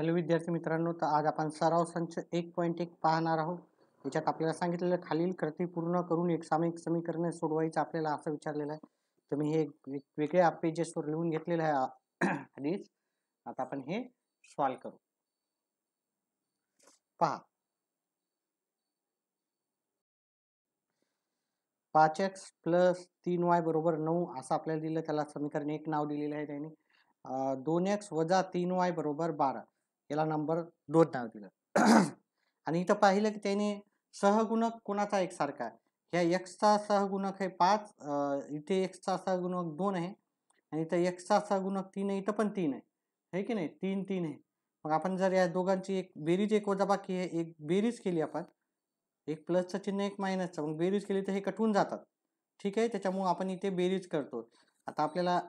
Hello विद्यार्थी मित्रांनो, तर आज आपण सराव संच 1.1 पाहणार आहोत. याच्यात आपल्याला सांगितलेलं खालील कृती पूर्ण करून एक सामायिक समीकरण सोडवायचं आपल्याला असं विचारलेलं आहे. तर मी हे वेगवेगळ्या पेजेसवर लिहून घेतलेलं आहे आधीच. आता आपण हे सॉल्व करू. पहा, 5x प्लस 3y बरोबर 9 असं आपल्याला दिलं. त्याला समीकरण 1 नाव दिलेलं आहे त्याने. 2x वजा 3y बरोबर 12 याला नंबर 2 नाव दिलं. आणि इथं पाहिलं की त्याने सहगुणक कोणाचा एकसारखा आहे. ह्या x चा सहगुणक आहे 5, इथे x चा सहगुणक 2 आहे आणि इथं x चा सहगुणक 3 आहे, इथं पण 3 आहे. है की नाही, 3 3 आहे. मग आपण जर या दोघांची एक बेरीज एक वजाबाकी आहे, एक बेरीज केली आपण, एक प्लसचं चिन्ह एक मायनसचं, मग बेरीज केली तर हे कटून जातात. ठीक आहे, त्याच्यामुळे आपण इथे बेरीज करतो. आता आपल्याला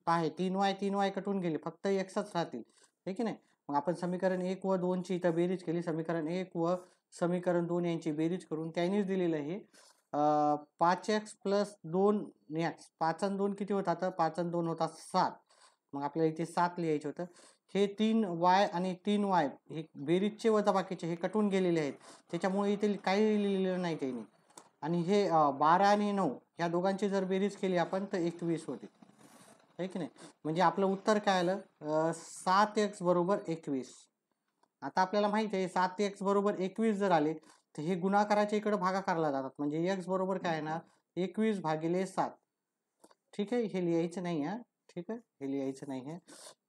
पहा 3y कटून गेले, फक्त xच राहतील. है की नाही. मग आपण समीकरण 1 व 2 ची इथं बेरीज केली. समीकरण 1 व समीकरण 2 यांची बेरीज करून त्यानेच दिलेलं आहे 5x प्लस 2x. 5 आणि 2 किती होतात? 5 आणि 2 होतात 7. मग आपल्याला इथे 7 लिहायचं होतं. हे 3y आणि 3y हे बेरीजचे वजाबाकीचे हे कटून गेलेले आहेत, त्याच्यामुळे इथे काही लिहिलेलं नाही त्यांनी. आणि हे 12 आणि 9 ह्या दोघांची जर बेरीज केली आपण तर 21 होते. है की नाही. म्हणजे आपलं उत्तर काय आलं? 7x बरोबर 21. आता आपल्याला माहिती आहे 7x बरोबर 21 जर आले तर हे गुणाकाराच्या इकडे भागाकारला जातात. म्हणजे x बरोबर काय येणार? 21 भागिले 7. ठीक आहे, हे लिहायचं नाही आहे. ठीक आहे, हे लिहायचं नाही आहे.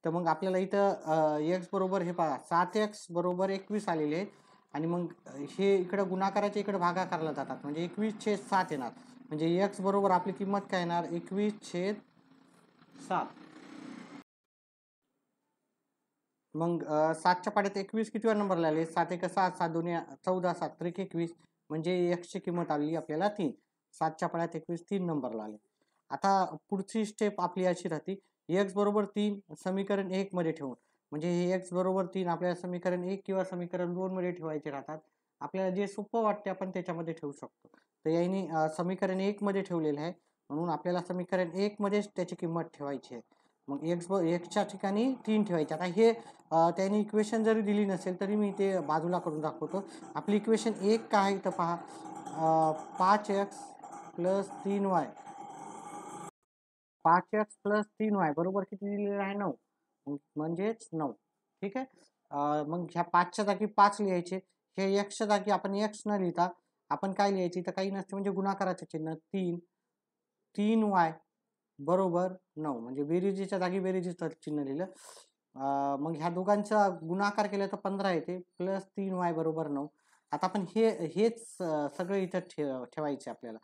तर मग आपल्याला इथं x बरोबर हे पहा 7x बरोबर 21 आलेले आहेत आणि मग हे इकडं गुणाकाराच्या इकडे भागाकारला जातात. म्हणजे 21/7 येणार. म्हणजे x बरोबर आपली किंमत काय येणार? 21/7. मग 7च्या पाड्यात 21 कितीव्या नंबरला आले? 7 1 7, 7 2 14, 7 3 21. म्हणजे x ची किंमत आली आपल्याला 3. 7च्या पाड्यात 21 3 नंबरला आले. आता पुढची स्टेप आपली अशी राहते, x बरोबर 3 समीकरण 1 मध्ये ठेवून, म्हणजे हे x बरोबर 3 आपल्याला समीकरण 1 किंवा समीकरण 2 मध्ये ठेवायचे राहतात. आपल्याला जे सोपं वाटते आपण त्याच्यामध्ये ठेवू शकतो. तर याने समीकरण 1 मध्ये ठेवलेलं आहे, म्हणून आपल्याला समीकरण 1 मध्येच त्याची किंमत ठेवायची आहे. मग एक्सच्या ठिकाणी 3 ठेवायचे. आता हे त्याने इक्वेशन जरी दिली नसेल तरी मी ते बाजूला करून दाखवतो. आपली इक्वेशन 1 काय आहे तर पहा, 5x plus 3y, 5x plus 3y बरोबर किती दिलेलं आहे? 9. म्हणजेच 9. ठीक आहे. मग ह्या 5च्या जागी 5 लिहायचे. हे एक्सच्या जागी आपण x न लिहिता आपण काय लिहायचे? तर काही नसते, म्हणजे गुणाकाराचे चिन्ह 3y बरोबर 9. म्हणजे बेरीजीच्या जागी बेरीजीचं चिन्ह लिहिलं. मग ह्या दोघांचा गुणाकार केला तर 15 येते, प्लस 3y बरोबर 9. आता आपण हेच सगळं इथं ठेवायचे आपल्याला.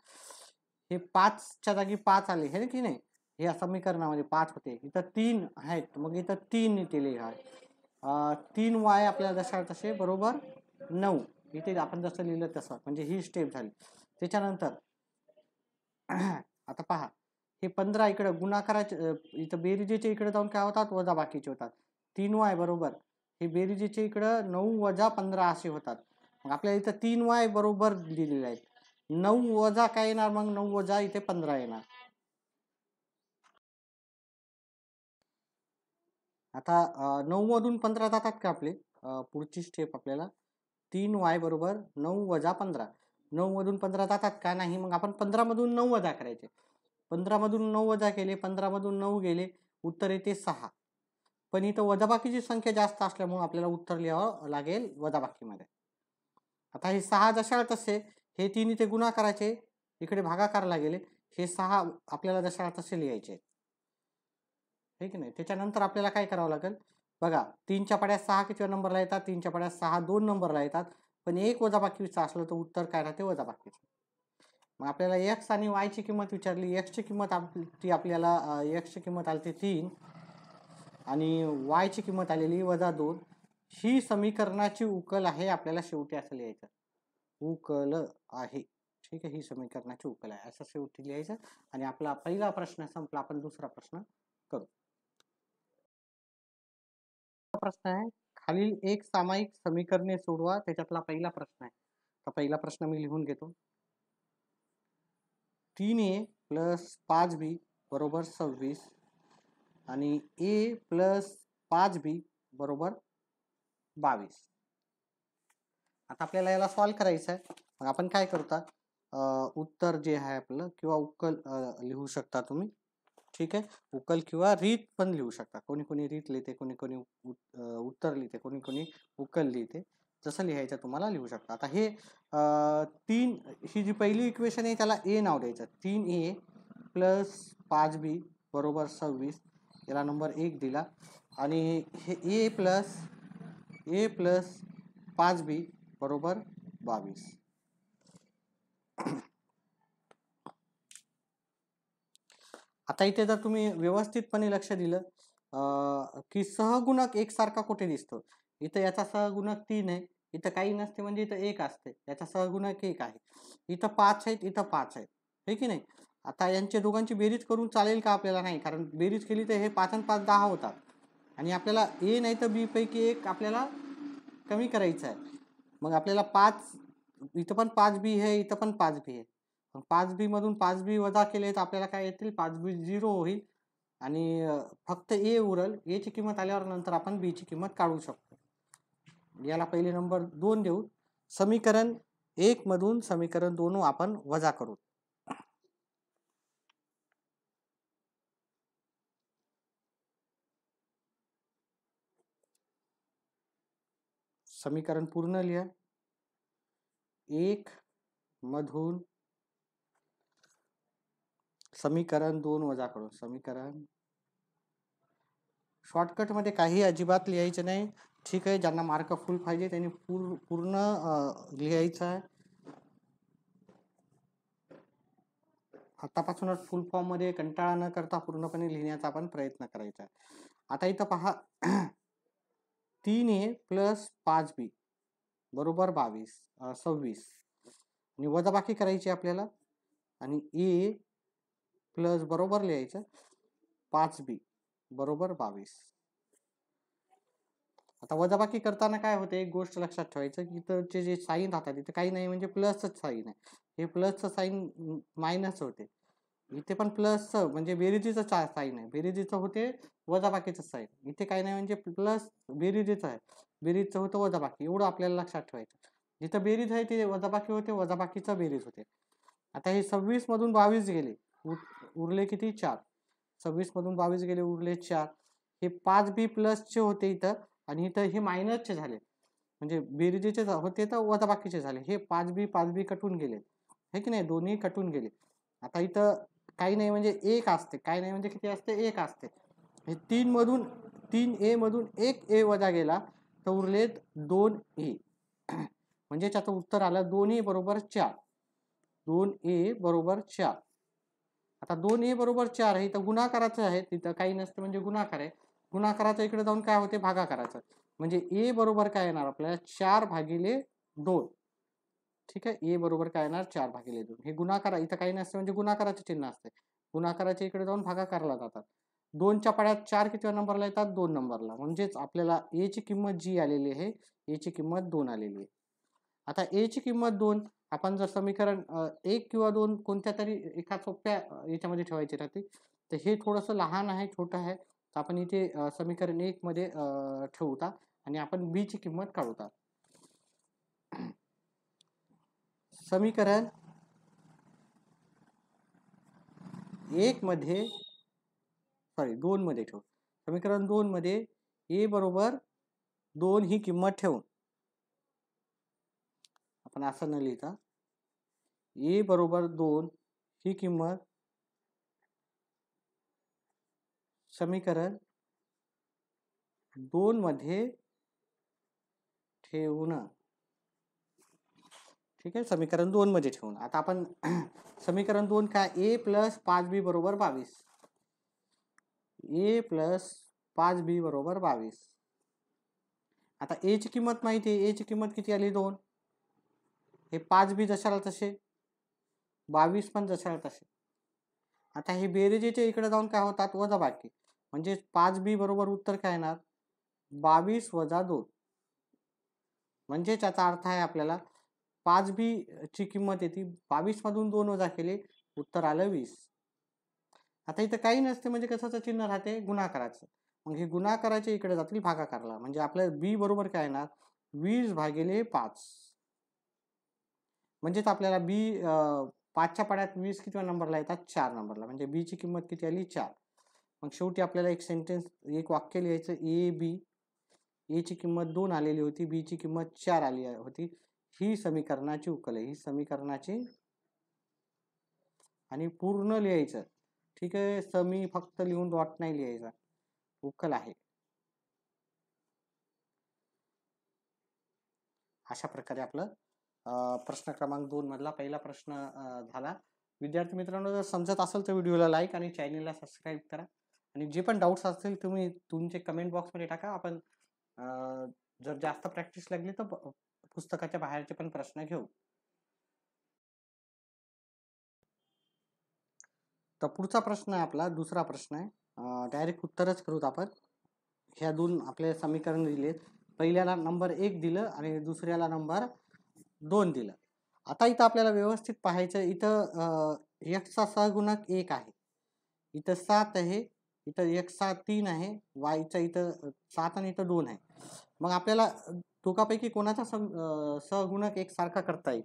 हे 5च्या जागी 5 आले हे की नाही. या समीकरणामध्ये 5 होते, इथं 3 आहेत, मग इथं 3 इथे लिहा. 3y आपल्याला जशा तसे बरोबर 9. इथे आपण जसं लिहिलं तसं, म्हणजे ही स्टेप झाली. त्याच्यानंतर आता पहा, हे 15 इकडे गुणाकाराचे इथं बेरीजेच्या इकडे जाऊन काय होतात? वजा बाकीचे होतात. 3y बरोबर हे बेरीजेच्या इकडं 9 वजा 15 असे होतात. मग आपल्याला इथं 3y बरोबर दिलेले आहेत. 9 वजा काय येणार? मग 9 वजा इथे 15 येणार. आता 9 मधून 15 जातात का आपले? पुढची स्टेप आपल्याला 3y बरोबर 9 वजा 15. 9 मधून 15 जातात का? नाही. मग आपण 15 मधून 9 वजा करायचे. 15 मधून 9 वजा केले, 15 मधून 9 गेले, उत्तर येते 6. पण इथं वजाबाकीची संख्या जास्त असल्यामुळे आपल्याला उत्तर लिहावं लागेल वजाबाकीमध्ये. आता हे 6 जशाला तसे, हे 3 इथे गुणाकाराचे, इकडे भागाकारला गेले, हे 6 आपल्याला जशाला तसे लिहायचे. ठीक आहे नाही. त्याच्यानंतर आपल्याला काय करावं लागेल? बघा, 3च्या पाड्यात 6 किती नंबरला येतात? 3च्या पाड्यात 6 2 नंबरला येतात. पण एक वजाबाकीचं असलं तर उत्तर काय राहते? वजाबाकीचं. मग आपल्याला x आणि y ची किंमत विचारली. x ची किंमत आपल्याला x ची किंमत आली 3 आणि y ची किंमत आलेली -2. ही समीकरणाची उकल आहे, आपल्याला शेवटी असं लिहायचं, उकल आहे. ठीक आहे, ही समीकरणाची उकल आहे असं शेवटी लिहायचं. आणि आपला पहिला प्रश्न संपला. आपण दुसरा प्रश्न करू. प्रश्न आहे, खालील एक सामायिक समीकरणे सोडवा. त्याच्यातला पहिला प्रश्न आहे. तर पहिला प्रश्न मी लिहून घेतो. 3a प्लस 5b बरोबर 26 आणि a प्लस 5b बरोबर 22. आता आपल्याला याला सॉल्व करायचं आहे. मग आपण काय करता, उत्तर जे आहे आपलं किंवा उकल लिहू शकता तुम्ही. ठीक आहे, उकल किंवा रीत पण लिहू शकता. कोणी कोणी रीत लिहिते, कोणी कोणी उत्तर लिहिते, कोणी कोणी उकल लिहिते. जसं लिहायचं तुम्हाला लिहू शकता. आता हे 3 ही जी पहिली इक्वेशन आहे त्याला ए नाव द्यायचं. 3a प्लस 5b बरोबर 26 याला नंबर 1 दिला. आणि हे ए प्लस 5b बरोबर 22. आता इथे जर तुम्ही व्यवस्थितपणे लक्ष दिलं की सहगुणक एकसारखा कुठे दिसतो, इथं याचा सहगुणक 3 आहे, इथं काही नसते म्हणजे इथं 1 असते, याचा सहगुणक 1 आहे, इथं 5 आहेत, इथं 5 आहेत, हे की नाही. आता यांच्या दोघांची बेरीज करून चालेल का आपल्याला, नाही, कारण बेरीज केली तर हे 5 आणि 5 10 होतात आणि आपल्याला ए नाही तर बी पैकी एक आपल्याला कमी करायचं आहे. मग आपल्याला 5 इथं पण 5b आहे, इथं पण 5b आहे. 5b मधून 5b वजा केले तर आपल्याला काय येतील, 5b 0 होईल आणि फक्त ए उरल. ए ची किंमत आल्यावर नंतर आपण बी ची किंमत काढू शकतो. याला पहिले नंबर 2 देऊ. समीकरण 1 मधून समीकरण 2 आपण वजा करू. समीकरण पूर्ण लिहा. 1 मधून समीकरण 2 वजा करू. समीकरण शॉर्टकट मध्ये काही अजिबात लिहायचं नाही. ठीक आहे, ज्यांना मार्क फुल पाहिजे त्यांनी पूर्ण लिहायचं आहे. आतापासूनच फुल फॉर्म मध्ये कंटाळा न करता पूर्णपणे लिहिण्याचा आपण प्रयत्न करायचा आहे. आता इथं पहा 3a प्लस 5b बरोबर 26 आणि वजाबाकी करायची आपल्याला आणि ए प्लस बरोबर लिहायचं 5b बरोबर 22. आता वजाबाकी करताना काय होते, एक गोष्ट लक्षात ठेवायचं की इथं जे साईन राहतात इथे काही नाही म्हणजे प्लसच साईन आहे, हे प्लसचं साईन मायनस होते, इथे पण प्लसचं म्हणजे बेरीजीचं साईन आहे, बेरीजीचं होते वजाबाकीचं साईन, इथे काही नाही म्हणजे प्लस बेरीजीचं आहे, बेरीजचं होतं वजाबाकी. एवढं आपल्याला लक्षात ठेवायचं. जिथं बेरीज आहे ते वजाबाकी होते, वजाबाकीचं बेरीज होते. आता हे 26 मधून 22 गेले, उरले किती 4. 26 मधून 22 गेले, उरले 4. हे 5b प्लसचे होते इथं आणि इथं हे मायनसचे झाले, म्हणजे बेरीजेचे होते तर वजाबाकीचे झाले. हे 5b कटून गेले, हे की नाही, दोन्ही कटून गेले. आता इथं काही नाही म्हणजे 1 असते, काही नाही म्हणजे किती असते, 1 असते. हे 3a मधून 1a वजा गेला तर उरलेत 2a, म्हणजे त्याचं उत्तर आलं 2a बरोबर 4. 2a बरोबर 4. आता 2a बरोबर 4 आहे, इथं गुणाकाराचं आहे, तिथं काही नसतं म्हणजे गुणाकार आहे. गुणाकाराचं इकडे जाऊन काय होते, भागाकाराचं, म्हणजे ए बरोबर काय येणार आपल्याला 4/2. ठीक आहे, ए बरोबर काय येणार 4/2. हे गुणाकार इथं काही नसतं म्हणजे गुणाकाराचे चिन्ह असते, गुणाकाराच्या इकडे जाऊन भागाकारला जातात. 2च्या पाड्यात 4 किती नंबरला येतात, 2 नंबरला, म्हणजेच आपल्याला ए ची किंमत जी आलेली आहे, ए ची किंमत 2 आलेली आहे. आता ए ची किंमत 2 आपण जर समीकरण 1 किंवा 2 कोणत्या तरी एका सोप्या याच्यामध्ये ठेवायचे राहते, तर हे थोडंसं लहान आहे, छोटं आहे, तर आपण इथे समीकरण 1 मध्ये ठेवता आणि आपण बी ची किंमत काढूता. समीकरण 1 मध्ये 2 मध्ये ठेवू. समीकरण 2 मध्ये ए बरोबर 2 ही किंमत ठेवून आपण असं न लिहिता ए बरोबर 2 ही किंमत समीकरण 2 मध्ये ठेवणं. ठीक आहे, समीकरण 2 मध्ये ठेवून आता आपण समीकरण 2 काय, ए प्लस 5b बरोबर 22. ए प्लस 5b बरोबर 22. आता ए ची किंमत माहिती आहे, ए ची किंमत किती आली 2. हे 5b जशाला तसे, 22 पण जशाला तसे. आता हे बेरीजेचे इकडे जाऊन काय होतात, वजाबाकी, म्हणजे 5b बरोबर उत्तर काय येणार 22 वजा 2. म्हणजे त्याचा अर्थ आहे आपल्याला 5b ची किंमत येते 22 मधून 2 वजा केले, उत्तर आलं 20. आता इथं काही नसते म्हणजे कशाचं चिन्ह राहते, गुणाकाराचं, मग हे गुणाकाराचे इकडे जातील भागाकारला, म्हणजे आपल्याला बी बरोबर काय येणार 20/5. म्हणजेच आपल्याला बी 5च्या पाड्यात 20 किती नंबरला येतात 4 नंबरला, म्हणजे बी ची किंमत किती आली 4. मग शेवटी आपल्याला एक वाक्य लिहायचं ए बी. ए ची किंमत 2 आलेली होती, बी ची किंमत 4 आली होती. ही समीकरणाची उकल आहे, ही समीकरणाची, आणि पूर्ण लिहायचं. ठीक आहे, समी फक्त लिहून डॉट नाही लिहायचा, उकल आहे. अशा प्रकारे आपलं प्रश्न क्रमांक 2 मधला पहिला प्रश्न झाला. विद्यार्थी मित्रांनो, जर समजत असेल तर व्हिडिओला लाईक आणि चॅनलला सबस्क्राईब करा, आणि जे पण डाऊट्स असतील तुम्ही तुमचे कमेंट बॉक्समध्ये टाका. आपण जर जास्त प्रॅक्टिस लागली तर पुस्तकाच्या बाहेरचे पण प्रश्न घेऊ. तर पुढचा प्रश्न आहे आपला, दुसरा प्रश्न आहे. डायरेक्ट उत्तरच करूत आपण. ह्या दोन आपले समीकरण दिलेत, पहिल्याला नंबर 1 दिलं आणि दुसऱ्याला नंबर 2 दिलं. आता इथं आपल्याला व्यवस्थित पाहायचं, इथं x चा सहगुणक 1 आहे, इथं 7 आहे, इथं x चा 3 आहे, y चा इथं 7 आणि इथं 2 आहे. मग आपल्याला दोघांपैकी कोणाचा सहगुणक 1 सारखा करता येईल.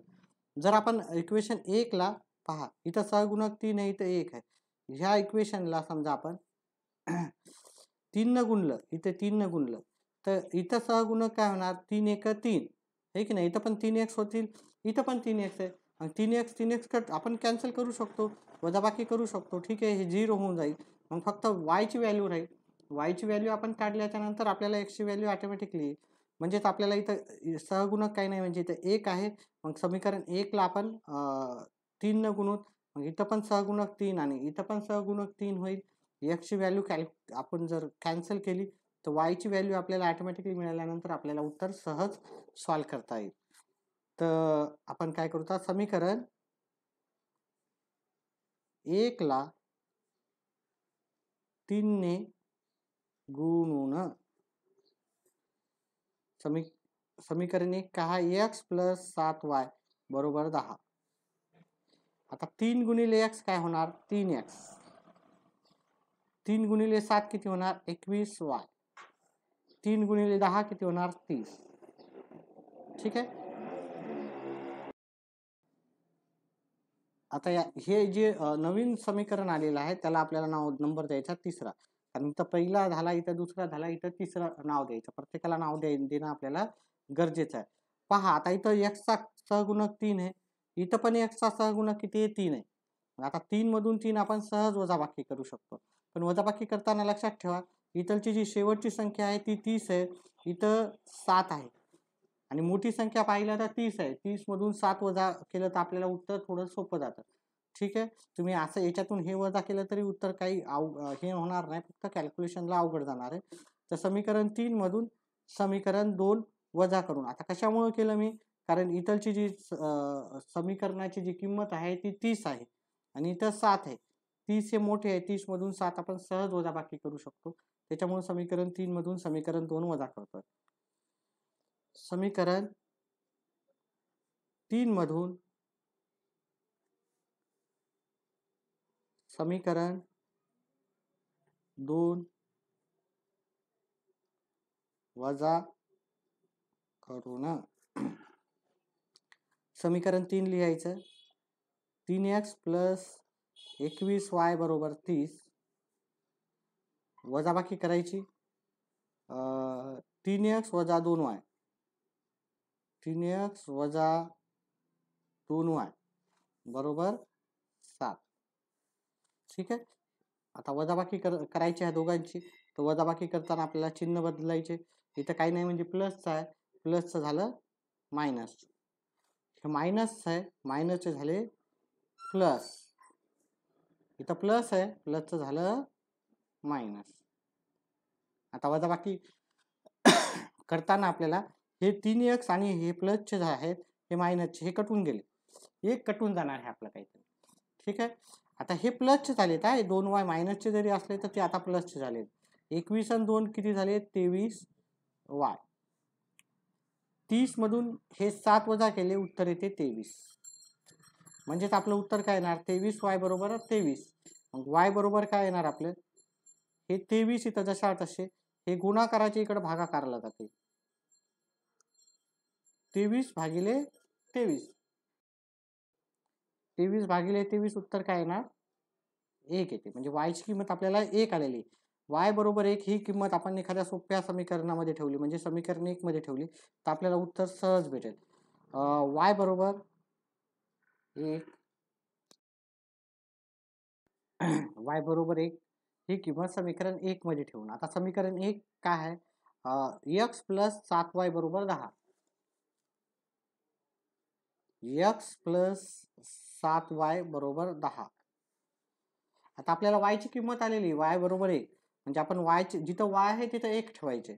जर आपण इक्वेशन 1 ला पहा, इथं सहगुणक 3 आहे, इथं 1 आहे. ह्या इक्वेशनला समजा आपण 3 न गुणलं, इथे 3 न गुणलं, तर इथं सहगुणक काय होणार 3 1 3 आहे की नाही. इथं पण 3x होतील, इथं पण 3x आहे. 3x कट आपण कॅन्सल करू शकतो, वजाबाकी करू शकतो. ठीक आहे, हे 0 होऊन जाईल. मग फक्त y ची व्हॅल्यू राहील. y ची व्हॅल्यू आपण काढल्याच्या नंतर आपल्याला x ची व्हॅल्यू ऑटोमॅटिकली, म्हणजेच आपल्याला इथं सहगुणक काही नाही, म्हणजे इथं 1 आहे. मग समीकरण 1 ला आपण 3 न गुणून, मग इथं पण सहगुणक 3 आणि इथं पण सहगुणक 3 होईल. x ची व्हॅल्यू आपण जर कॅन्सल केली तर y ची व्हॅल्यू आपल्याला ऑटोमॅटिकली मिळाल्यानंतर आपल्याला उत्तर सहज सॉल्व करता येईल. तर आपण काय करू, समीकरण 1 ला 3 ने गुणून समीकरण 1 का x + 7y बरोबर 10. आता 3 गुणिले x काय होणार 3x, 3 गुणिले 7 किती होणार 21y, 3 गुणिले 10 किती होणार 30. ठीक आहे. आता हे जे नवीन समीकरण आलेलं आहे त्याला आपल्याला नंबर द्यायचा तिसरा, कारण इथं पहिला झाला, इथं दुसरा झाला, इथं तिसरा नाव द्यायचं. प्रत्येकाला नाव देणं आपल्याला गरजेचं आहे. पहा, आता इथं x चा सहगुणक 3 आहे, इथं पण x चा सहगुणक किती आहे 3 आहे. आता 3 मधून 3 आपण सहज वजाबाकी करू शकतो, पण वजाबाकी करताना लक्षात ठेवा, इथलची जी शेवटची संख्या आहे ती 30 आहे, इथं 7 आहे, आणि मोठी संख्या पाहिलं तर 30 आहे. 30 मधून 7 वजा केलं तर आपल्याला उत्तर थोडं सोपं जातं. ठीक आहे, तुम्ही असं याच्यातून हे वजा केलं तरी उत्तर काही हे होणार नाही, फक्त कॅल्क्युलेशनला अवघड जाणार आहे. तर समीकरण 3 मधून समीकरण 2 वजा करून, आता कशामुळे केलं मी, कारण इथलची जी समीकरणाची जी किंमत आहे ती 30 आहे आणि इथं 7 आहे. 30 हे मोठे आहे, 30 मधून 7 आपण सहज वजाबाकी करू शकतो, त्याच्यामुळे समीकरण 3 मधून समीकरण 2 वजा करतोय. समीकरण 3 मधून समीकरण 2 वजा करून समीकरण 3 लिहायचं, 3x + 21y बरोबर 30. वजाबाकी करायची, 3x - 2y, 3x - 2y बरोबर 7. ठीक आहे. आता वजाबाकी करायची आहे दोघांची, तर वजाबाकी करताना आपल्याला चिन्ह बदलायचे. इथं काही नाही, म्हणजे प्लसचं आहे, प्लसचं झालं मायनस, हे मायनस आहे, मायनसचे झाले प्लस, इथं प्लस आहे, प्लसचं झालं मायनस. आता वजाबाकी करताना आपल्याला हे 3x आणि हे प्लसचे जे आहेत हे मायनसचे, हे कटून गेले, एक कटून जाणार आहे आपलं काहीतरी. ठीक आहे. आता हे प्लसचे झालेत आहे, 2y मायनसचे जरी असले तर ते आता प्लसचे झालेत. 21 आणि 2 किती झाले 23y. 30 मधून हे 7 वजा केले, उत्तर येते 23. म्हणजेच आपलं उत्तर काय येणार 23y बरोबर 23. मग y बरोबर काय येणार आपलं, हे 23 इथं जशा तसे हे गुणाकाराच्या इकडे भागाकारला जाते. 23 भागिले 23. 23 भागिले 23 उत्तर काय येणार? 1 येते. म्हणजे y ची किंमत आपल्याला 1 आलेली. y बरोबर 1 ही किंमत आपण एखाद्या सोप्या समीकरणामध्ये ठेवली, म्हणजे समीकरण 1 मध्ये ठेवली तर आपल्याला उत्तर सहज भेटेल. y बरोबर 1 y बरोबर 1 ही किंमत समीकरण 1 मध्ये ठेवून, आता समीकरण 1 काय आहे? x प्लस 7y बरोबर 10. x प्लस 7y बरोबर 10. आता आपल्याला y ची किंमत आलेली y बरोबर 1, म्हणजे आपण y ची जिथं y आहे तिथं 1 ठेवायचे.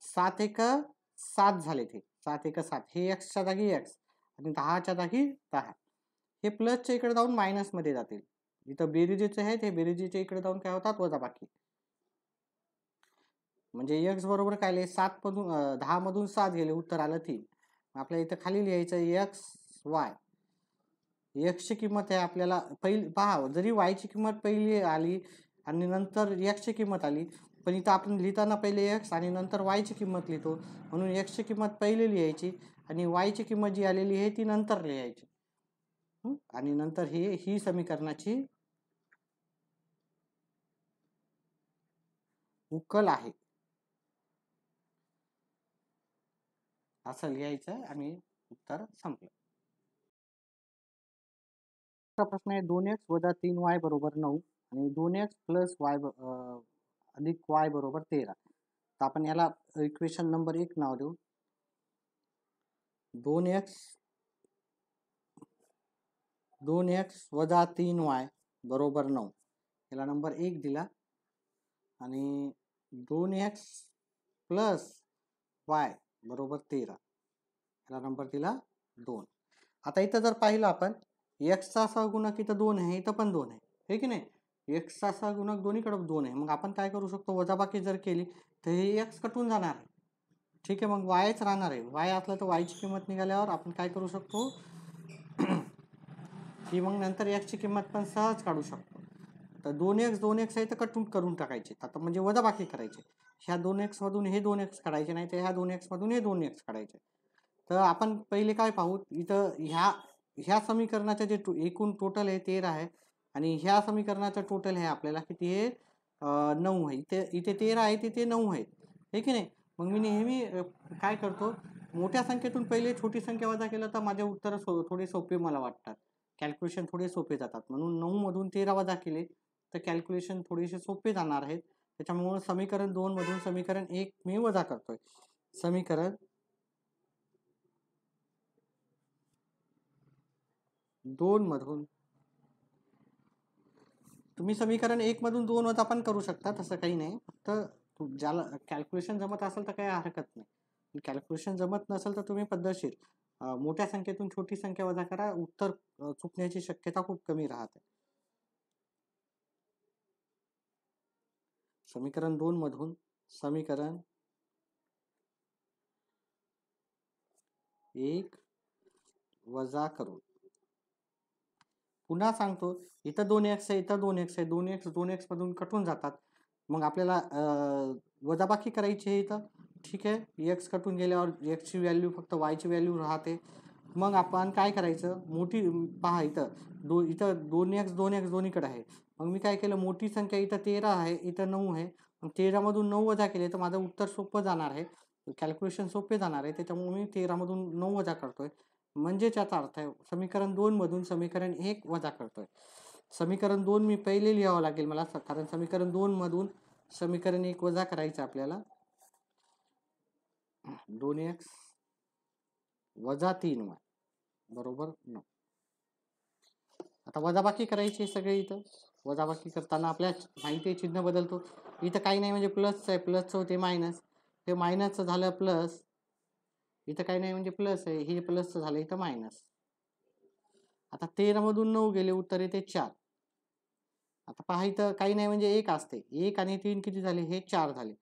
7 एक 7 झाले ते, 7 एक 7, हे x च्या जागी x आणि 10 च्या जागी 10. हे प्लसच्या इकडे जाऊन मायनस मध्ये जातील. इथं बेरीजेचे आहे ते बेरीजेच्या इकडे जाऊन काय होतात? वजाबाकी. म्हणजे x बरोबर काय लिहिले? 7 मधून 10 मधून 7 गेले, उत्तर आलं 3. आपल्याला इथं खाली लिहायचं x y. x ची किंमत आहे आपल्याला पहिली पहा, जरी y ची किंमत पहिली आली आणि नंतर x ची किंमत आली, पण इथं आपण लिहिताना पहिले x आणि नंतर y ची किंमत लिहितो, म्हणून x ची किंमत पहिले लिहायची आणि y ची किंमत जी आलेली आहे ती नंतर लिहायची. आणि नंतर ही समीकरणाची उकल आहे असं लिहायचं आणि उत्तर संपलं. प्रश्न आहे 2x वजा 3y बरोबर 9 आणि 2x प्लस y अधिक y बरोबर 13. तर आपण याला इक्वेशन नंबर 1 नाव देऊ. 2x वजा 3y बरोबर 9 याला नंबर 1 दिला आणि 2x प्लस y बरोबर 13 याला नंबर दिला 2. आता इथं जर पाहिलं आपण x चा सहगुणक इथं 2 आहे, इथं पण 2 आहे, हे की नाही? x चा सहगुणक दोन्हीकडे 2 आहे. मग आपण काय करू शकतो? वजाबाकी जर केली तर हे x कटून जाणार आहे. ठीक आहे, मग yच राहणार आहे. y असलं तर y ची किंमत निघाल्यावर आपण काय करू शकतो? की मग नंतर x ची किंमत पण सहज काढू शकतो. तर 2x आहे तर कटून करून टाकायचे, आता म्हणजे वजाबाकी करायचे. ह्या 2x मधून हे 2x काढायचे, नाही तर ह्या 2x मधून हे 2x काढायचे. तर आपण पहिले काय पाहू, इथं ह्या समीकरणाचे जे एकूण टोटल आहे 13 आहे आणि ह्या समीकरणाचं टोटल आहे आपल्याला किती आहे? 9 आहे. इथे 13 आहे, तिथे 9 आहे, हे की नाही? मग मी नेहमी काय करतो, मोठ्या संख्येतून पहिले छोटी संख्या वजा केलं तर माझे उत्तर थोडे सोपे मला वाटतात, कॅल्क्युलेशन थोडे सोपे जातात. म्हणून 9 मधून 13 वजा केले तर कॅल्क्युलेशन थोडेसे सोपे जाणार आहेत. त्याच्यामुळे समीकरण 2 मधून समीकरण 1 मी वजा करतोय. समीकरण 2 मधून तुम्ही समीकरण 1 मधून 2 वजा पण करू शकता, तसं काही नाही. फक्त ज्याला कॅल्क्युलेशन जमत असेल तर काही हरकत नाही. कॅल्क्युलेशन जमत नसेल तर तुम्ही पद्धतशीर मोठ्या संख्येतून छोटी संख्या वजा करा, उत्तर चुकण्याची शक्यता खूप कमी राहते. समीकरण 2 मधून समीकरण 1 वजा करू. पुन्हा सांगतो, इथं 2x आहे, इथं 2x आहे, 2x मधून कटून जातात. मग आपल्याला वजाबाकी करायची आहे इथं. ठीक आहे, x कटून गेल्यावर x ची व्हॅल्यू फक्त y ची व्हॅल्यू राहते. मग आपण काय करायचं, मोठी पहा इथं इथं 2x दोन्हीकडे आहे. मग मी काय केलं, मोठी संख्या इथं 13 आहे, इथं 9 आहे. मग 13 मधून 9 वजा केले तर माझं उत्तर सोपं जाणार आहे, कॅल्क्युलेशन सोपे जाणार आहे. त्याच्यामुळे मी 13 मधून 9 वजा करतोय. म्हणजे याचा अर्थ आहे समीकरण 2 मधून समीकरण 1 वजा करतोय. समीकरण 2 मी पहिले लिहावं लागेल मला, कारण समीकरण 2 मधून समीकरण 1 वजा करायचं आपल्याला. 2x वजा 3y बरोबर 9. आता वजाबाकी करायची सगळे. इथं वजाबाकी करताना आपल्या माहिती आहे चिन्ह बदलतो. इथं काही नाही म्हणजे प्लस आहे, प्लसचं होते मायनस, हे मायनसचं झालं प्लस. इथं काही नाही म्हणजे प्लस आहे, हे प्लसचं झालं इथं मायनस. आता 13 मधून 9 गेले, उत्तर येते 4. आता पहा इथं काही नाही म्हणजे 1 असते, 1 आणि 3 किती झाले? हे 4 झाले,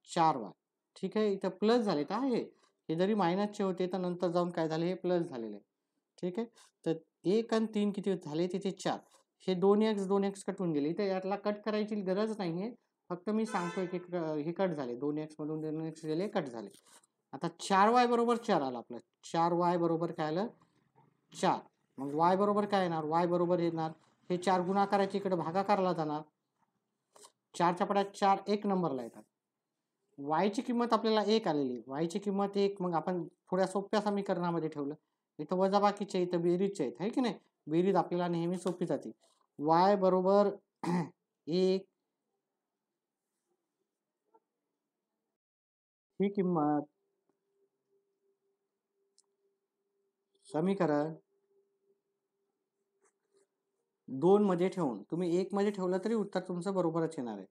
4y. ठीक आहे, इथं प्लस झाले का? हे जरी मायनसचे होते तर नंतर जाऊन काय झाले? हे प्लस झालेले. ठीक आहे. तर 1 आणि 3 किती झाले तिथे 4. हे 2x कटून गेले. इथे यातला कट करायची गरज नाहीये. फक्त मी सांगतोय की हे कट झाले. 2x मधून 2x गेले, कट झाले. आता 4y बरोबर 4 आलं आपलं. 4y बरोबर काय आलं? 4. मग y बरोबर काय येणार? y बरोबर येणार हे 4 गुणाकाराच्या इकडे भागाकारला जाणार. 4च्या पट्यात 4 एक नंबरला येतात. y ची किंमत आपल्याला 1 आलेली. y ची किंमत 1 मग आपण थोड्या सोप्या समीकरणामध्ये ठेवलं. इथं वजाबाकीचे इथं बेरीजचे आहेत है की नाही. बेरीज आपल्याला नेहमी सोपी जाते. y बरोबर 1 ही किंमत समीकरण 2 मध्ये ठेवून तुम्ही 1 मध्ये ठेवलं तरी उत्तर तुमचं बरोबरच येणार आहे.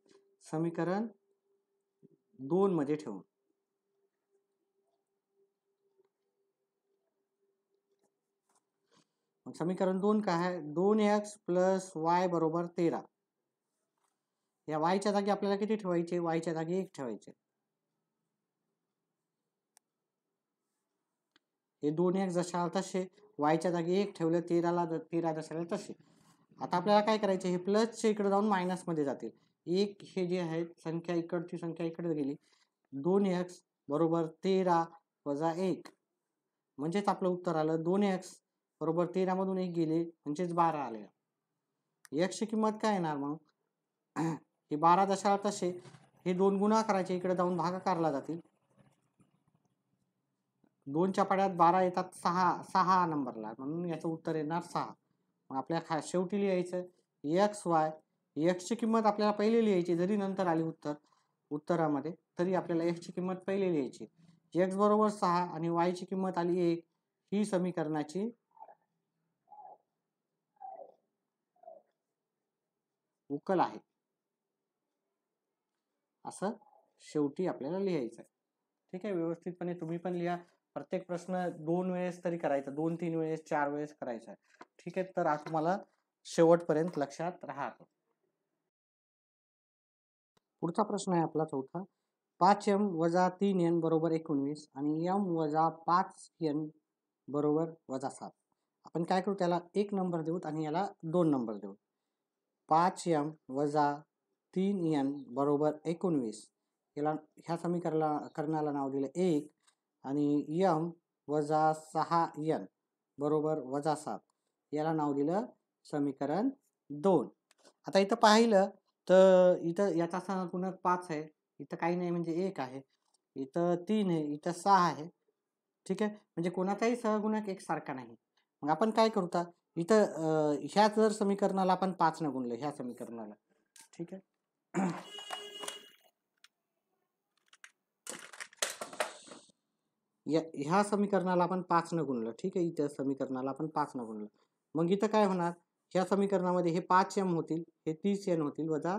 समीकरण 2 मध्ये ठेवून समीकरण 2 काय आहे? 2x प्लस y बरोबर 13. या y च्या जागी आपल्याला किती ठेवायचे? y च्या जागी 1 ठेवायचे. हे 2x जशा तसे y च्या जागी 1 ठेवलं. 13 जशाला तसे. आता आपल्याला काय करायचे? हे प्लसच्या इकडे जाऊन मायनस मध्ये जातील. 1 हे जे आहे संख्या इकडची संख्या इकडे गेली. 2x बरोबर 13 वजा 1 म्हणजेच आपलं उत्तर आलं 2x बरोबर 13 मधून 1 गेले म्हणजेच 12 आले. x ची किंमत काय येणार मग? हे 12 जशाला तसे हे 2 गुणाकाराचे इकडे जाऊन भागाकारला जातील. 2च्या पाड्यात 12 येतात 6 नंबरला म्हणून याचं उत्तर येणार 6. मग आपल्या शेवटी लिहायचं x ची किंमत आपल्याला पहिले लिहायची. जरी नंतर आली उत्तरामध्ये तरी आपल्याला x ची किंमत पहिले लिहायची. x बरोबर 6 आणि y ची किंमत आली 1. ही समीकरणाची उकल आहे असं शेवटी आपल्याला लिहायचं आहे. ठीक आहे. व्यवस्थितपणे तुम्ही पण लिहा. प्रत्येक प्रश्न 2 वेळेस तरी करायचा. 2-3 वेळेस 4 वेळेस करायचा आहे. ठीक आहे. तर आज तुम्हाला शेवटपर्यंत लक्षात राहतो. पुढचा प्रश्न आहे आपला चौथा. 5m वजा 3n बरोबर 19 आणि m वजा 5n बरोबर वजा 7. आपण काय करू? त्याला 1 नंबर देऊ आणि याला 2 नंबर देऊ. 5m वजा 3n बरोबर 19 याला ह्या समीकरणाला नाव दिलं 1 आणि m वजा 6n बरोबर वजा 7 याला नाव दिलं समीकरण 2. आता इथं पाहिलं तर इथं याचा सहगुणक 5 आहे. इथं काही नाही म्हणजे 1 आहे. इथं 3 आहे. इथं 6 आहे. ठीक आहे. म्हणजे कोणाचाही सहगुणक एकसारखा नाही. मग आपण काय करू? इथं ह्या जर समीकरणाला आपण 5 न गुणलं ह्या समीकरणाला. ठीक आहे. ह्या समीकरणाला आपण 5 न गुणलं. ठीक आहे. इथं समीकरणाला आपण 5 न गुणलं. मग इथं काय होणार? ह्या समीकरणामध्ये हे 5m होतील, हे 30n होतील वजा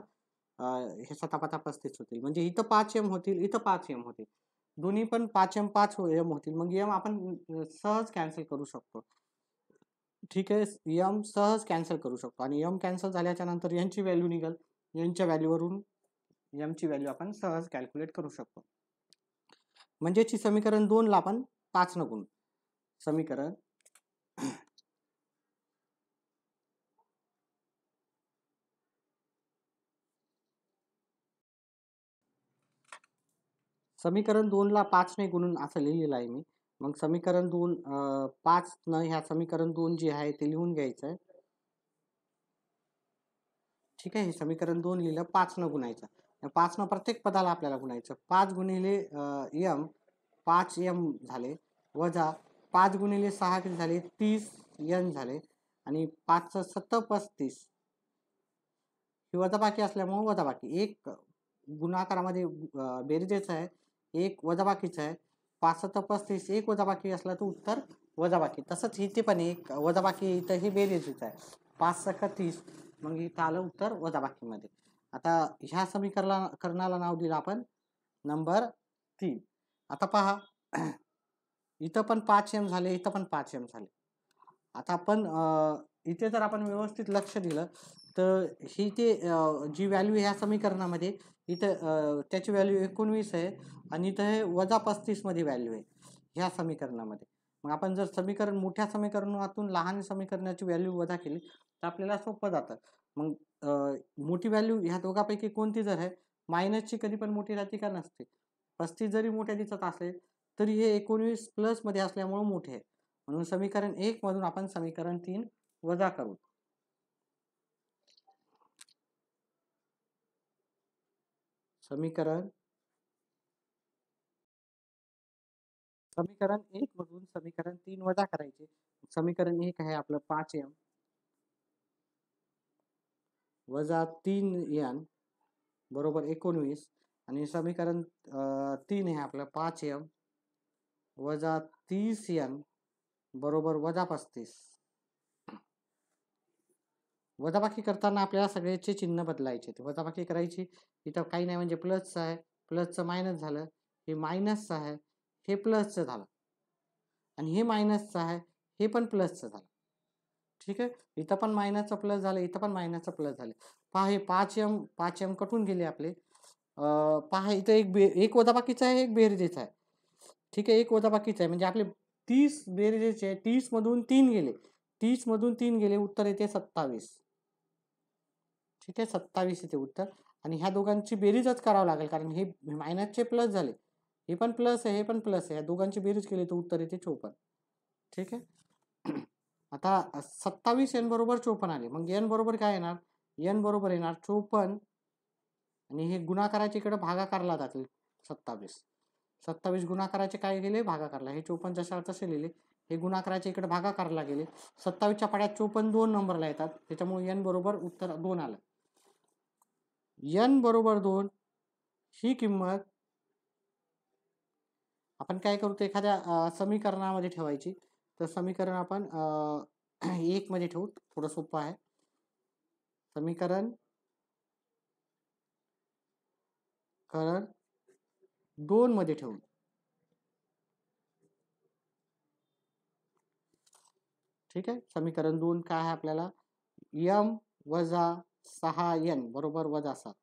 हे 7 35 होतील. म्हणजे इथं 5m होतील, इथं 5m होतील. दोन्ही पण 5m 5m होतील. मग m आपण सहज कॅन्सल करू शकतो. ठीक आहे. m सहज कॅन्सल करू शकतो आणि m कॅन्सल झाल्याच्या नंतर यांची व्हॅल्यू निघेल. यांच्या व्हॅल्यूवरून m ची व्हॅल्यू आपण सहज कॅल्क्युलेट करू शकतो. म्हणजेच समीकरण 2 ला आपण 5 न गुणू. समीकरण 2 ला 5 ने गुणून असं लिहिलेलं आहे मी. मग समीकरण 2 5 न ह्या समीकरण 2 जे आहे ते लिहून घ्यायचं आहे. ठीक आहे. हे समीकरण 2 लिहिलं, 5 न गुणायचं. 5 न प्रत्येक पदाला आपल्याला गुणायचं. 5 गुणिले m 5m झाले वजा 5 गुणिले 6 किती झाले? 30n झाले आणि 5 7 35 ही वजाबाकी असल्यामुळे वजाबाकी. एक गुणाकारामध्ये बेरीजेच आहे, एक वजाबाकीचं आहे. 5 7 35 एक वजाबाकी असला तर उत्तर वजाबाकी. तसंच इथे पण एक वजाबाकी इथं ही बेरीजच आहे. 5 6 30 मग इथं आलं उत्तर वजाबाकीमध्ये. आता ह्या समीकरणाला नाव दिलं आपण नंबर 3. आता पहा इथं पण 5m झाले, इथं पण 5m झाले. आता आपण इथे जर आपण व्यवस्थित लक्ष दिलं तर ही ते जी व्हॅल्यू ह्या समीकरणामध्ये इथं त्याची व्हॅल्यू 19 आहे आणि इथं हे वजा 35 मध्ये व्हॅल्यू आहे ह्या समीकरणामध्ये. मग आपण जर समीकरण मोठ्या समीकरणातून लहान समीकरणाची व्हॅल्यू वजा केली तर आपल्याला सोपं जातं. मग मोठी व्हॅल्यू ह्या दोघांपैकी कोणती जर आहे, मायनसची कधी पण मोठी राहते का? नसते. 35 जरी मोठ्या दिसत असेल तरी हे 19 प्लस मध्ये असल्यामुळे मोठे आहे. म्हणून समीकरण 1 मधून आपण समीकरण 3 वजा करू. समीकरण 1 मधून समीकरण 3 वजा करायचे. समीकरण 1 आहे आपलं 5m वजा 3n बरोबर 19 आणि समीकरण 3 आहे आपलं 5m वजा 30n बरोबर वजा 35. वजाबाकी करताना आपल्याला सगळ्याचे चिन्ह बदलायचे. वजाबाकी करायची, इथं काही नाही म्हणजे प्लसचं आहे, प्लसचं मायनस झालं, हे मायनसचं आहे, हे प्लसचं झालं आणि हे मायनसचं आहे, हे पण प्लसचं झालं. ठीक आहे, इथं पण मायनसचं प्लस झालं, इथं पण मायनसचं प्लस झालं. पहा हे 5m कटून गेले आपले. पहा इथं एक वजाबाकीचा आहे, एक बेरजेचा आहे. ठीक आहे, एक वजाबाकीचा आहे म्हणजे आपले 30 बेरजेचे आहे. 30 मधून 3 गेले, 30 मधून 3 गेले, उत्तर येते 27. ठीक आहे, 27 येते उत्तर. आणि ह्या दोघांची बेरीजच करावं लागेल कारण हे मायनसचे प्लस झाले, हे पण प्लस आहे, हे पण प्लस आहे. या दोघांची बेरीज केली तर उत्तर येते 54. ठीक आहे, आता 27 n बरोबर 54 आले. मग n बरोबर काय येणार? n बरोबर येणार 54 आणि हे गुणाकाराच्या इकडे भागाकारला जातील. 27 गुणाकाराचे काय गेले? भागाकारला. हे 54 जशाला तसे लिहिले, हे गुणाकाराच्या इकडे भागाकारला गेले. 27च्या पाड्यात 54 2 नंबरला येतात, त्याच्यामुळे n बरोबर उत्तर 2 आलं. n बरोबर 2 ही किंमत आपण काय करू, एखाद्या समीकरणामध्ये ठेवायची. तर समीकरण आपण 1 मध्ये ठेवू, थोडं सोपं आहे. समीकरण 2 मध्ये ठेवू. ठीक आहे, समीकरण 2 काय आहे आपल्याला? m वजा 6n बरोबर वजा 7.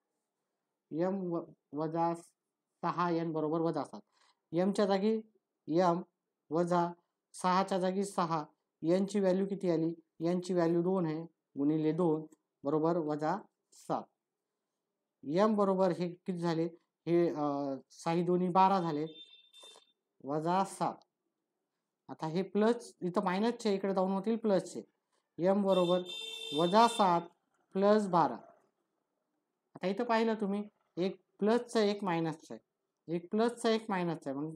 m वजा 6n बरोबर वजा 7. m च्या जागी m वजा 6च्या जागी 6. n ची व्हॅल्यू किती आली? n ची व्हॅल्यू 2 आहे, गुणिले 2 बरोबर वजा 7. m बरोबर हे किती झाले? हे 6 दोन्ही 12 झाले, वजा 7. आता हे प्लस इथं मायनसचे इकडे जाऊन होतील प्लसचे. m बरोबर वजा 7 प्लस 12. आता इथं पाहिलं तुम्ही, एक प्लसचा एक मायनसचा आहे, एक प्लसचा एक मायनसचा आहे. मग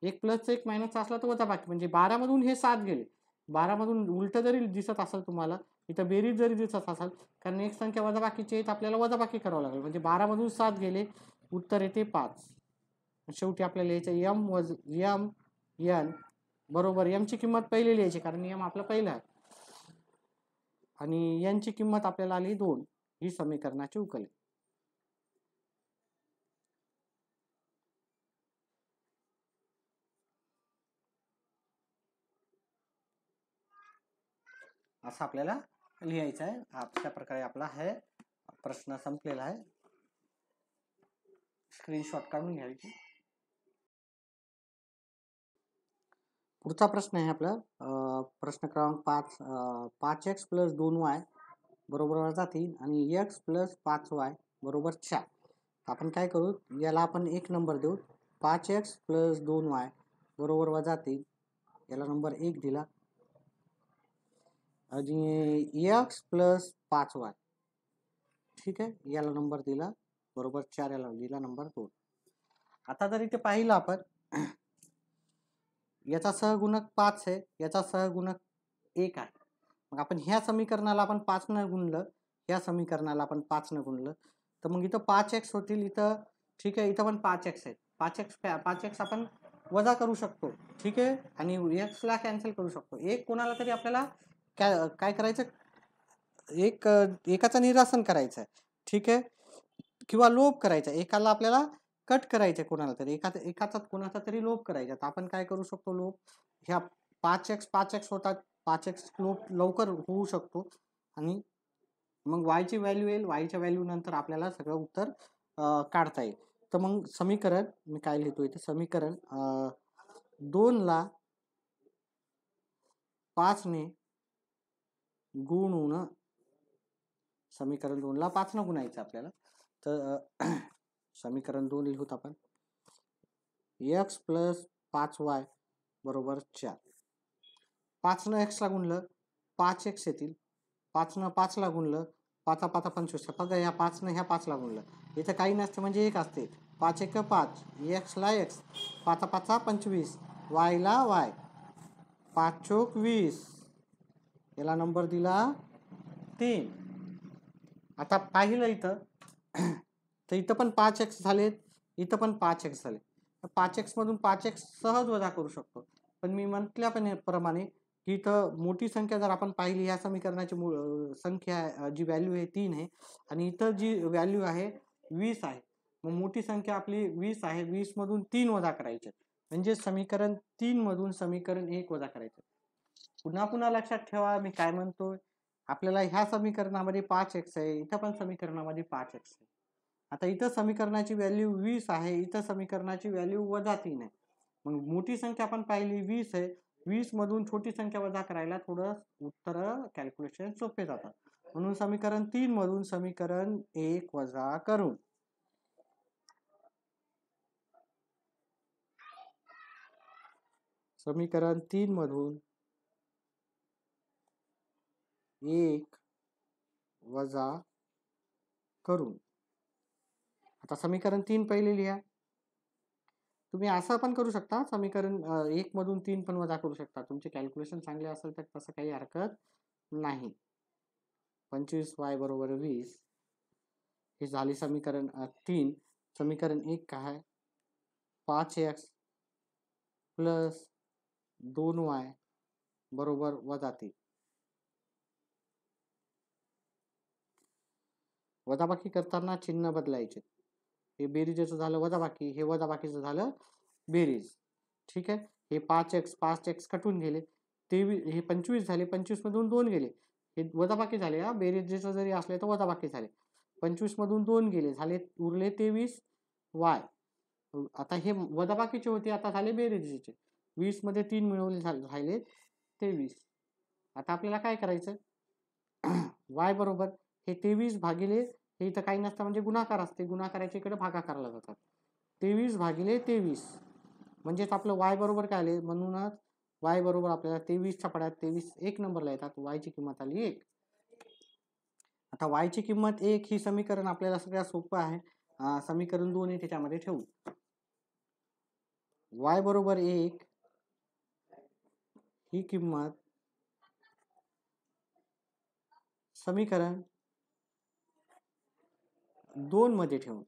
एक प्लसचा एक मायनसचा असला तर वजा बाकी, म्हणजे 12 मधून हे 7 गेले. 12 मधून उलट जरी दिसत असेल तुम्हाला, इथं बेरीज जरी दिसत असेल, कारण एक संख्या वजा बाकीची आहे, आपल्याला वजा बाकी करावं लागेल. म्हणजे 12 मधून 7 गेले, उत्तर येते 5. शेवटी आपल्याला यायचं m n बरोबर m ची किंमत पहिली लिहायची कारण m आपला पहिला आहे आणि n ची किंमत आपल्याला आली 2. ही समीकरणाची उकल. असं आपल्याला लिहायचं आहे. अशा प्रकारे आपला हे प्रश्न संपलेला आहे. स्क्रीनशॉट काढून घ्यायची. पुढचा प्रश्न आहे आपला प्रश्न क्रमांक 5. 5x प्लस 2y बरोबर वजा 3 आणि x प्लस 5y बरोबर 4. आपण काय करू, याला आपण एक नंबर देऊ. 5x प्लस 2y बरोबर वजा 3 याला नंबर 1 दिला आणि x प्लस 5y ठीक आहे, याला नंबर दिला बरोबर 4, याला दिला नंबर 2. आता जर इथे पाहिलं आपण, याचा सहगुणक 5 आहे, याचा सहगुणक 1 आहे. मग आपण ह्या समीकरणाला आपण 5 न गुणलं, ह्या समीकरणाला आपण 5 न गुणलं तर मग इथं 5x होतील. इथं ठीक आहे, इथं पण 5x आहे. 5x आपण वजा करू शकतो. ठीक आहे, आणि x ला कॅन्सल करू शकतो. एक कोणाला तरी आपल्याला काय करायचं, एकाचं निरासन करायचं आहे. ठीक आहे, किंवा लोभ करायचा. एकाला आपल्याला कट करायचं, कोणाला तरी एकाचा कोणाचा तरी लोभ करायचा. तर आपण काय करू शकतो, लोभ ह्या 5x होतात, 5x लोभ लवकर होऊ शकतो आणि मग y ची व्हॅल्यू येईल. y च्या व्हॅल्यू नंतर आपल्याला सगळं उत्तर काढता येईल. तर मग समीकरण मी काय लिहितो इथे, समीकरण 2 ला 5 ने गुणून समीकरण 2 ला 5 न गुणायचं आपल्याला. तर समीकरण 2 लिहूत आपण. x प्लस 5y बरोबर 4. 5 न x ला गुणलं 5x येतील. 5 न 5 ला गुणलं 5 5 25. बघा या 5 न ह्या 5 ला गुणलं. इथं काही नसतं म्हणजे एक असते. 5 1 5, x ला x, 5 5 25, y ला y, 5 चोक 20. याला नंबर दिला 3. आता पाहिलं इथं तर इथं पण 5x झालेत, इथं पण 5x झाले. 5x मधून 5x सहज वजा करू शकतो. पण मी म्हटल्याप्रमाणे की इथं मोठी संख्या जर आपण पाहिली, या समीकरणाची संख्या जी व्हॅल्यू आहे 3 आहे आणि इथं जी व्हॅल्यू आहे 20 आहे. मग मोठी संख्या आपली 20 आहे. 20 मधून 3 वजा करायचे म्हणजे समीकरण 3 मधून समीकरण 1 वजा करायचं. पुन्हा पुन्हा लक्षात ठेवा मी काय म्हणतोय. आपल्याला ह्या समीकरणामध्ये 5x आहे, इथं पण समीकरणामध्ये 5x आहे. आता इथं समीकरणाची व्हॅल्यू 20 आहे, इथं समीकरणाची व्हॅल्यू -3 आहे. मग मोठी संख्या आपण पाहिली 20 आहे. 20 मधून छोटी संख्या वजा करायला थोडं उत्तर कॅल्क्युलेशन सोपे जातात. म्हणून समीकरण 3 मधून समीकरण 1 वजा करू. समीकरण 3 मधून 1 वजा करू. आता समीकरण 3 पहिले लिहा. तुम्ही असं पण करू शकता, समीकरण 1 मधून 3 पण वजा करू शकता. तुमचे कॅल्क्युलेशन चांगले असेल तर तसं काही हरकत नाही. 25y बरोबर 20 हे झाले समीकरण 3. समीकरण 1 काय? 5x प्लस 2y बरोबर -3. वजाबाकी करताना चिन्ह बदलायचे. हे बेरीजचं झालं वजाबाकी, हे वजाबाकीचं झालं बेरीज. ठीक आहे. हे 5x कटून गेले. 23 हे 25 झाले. 25 मधून 2 गेले. हे वजाबाकी झाले. हा बेरीजचं जरी असले तर वजाबाकी झाले. 25 मधून 2 गेले, झाले उरले 23y. आता हे वजाबाकीचे होते, आता झाले बेरीजचे. 20 मध्ये 3 मिळवले राहिले 23. आता आपल्याला काय करायचं? y बरोबर हे 23 भागिले, हे इथं काही नसतं म्हणजे गुणाकार असते, गुणाकाराच्या इकडे भागाकारला जातात. 23 भागिले 23 म्हणजेच आपलं y बरोबर काय आले. म्हणूनच y बरोबर आपल्याला 23च्या पड्यात 23 1 नंबरला येतात. y ची किंमत आली 1. आता y ची किंमत 1 ही समीकरण आपल्याला सगळ्यात सोपं आहे. समीकरण 2 त्याच्यामध्ये ठेवू. y बरोबर 1 ही किंमत समीकरण 2 मध्ये ठेवू.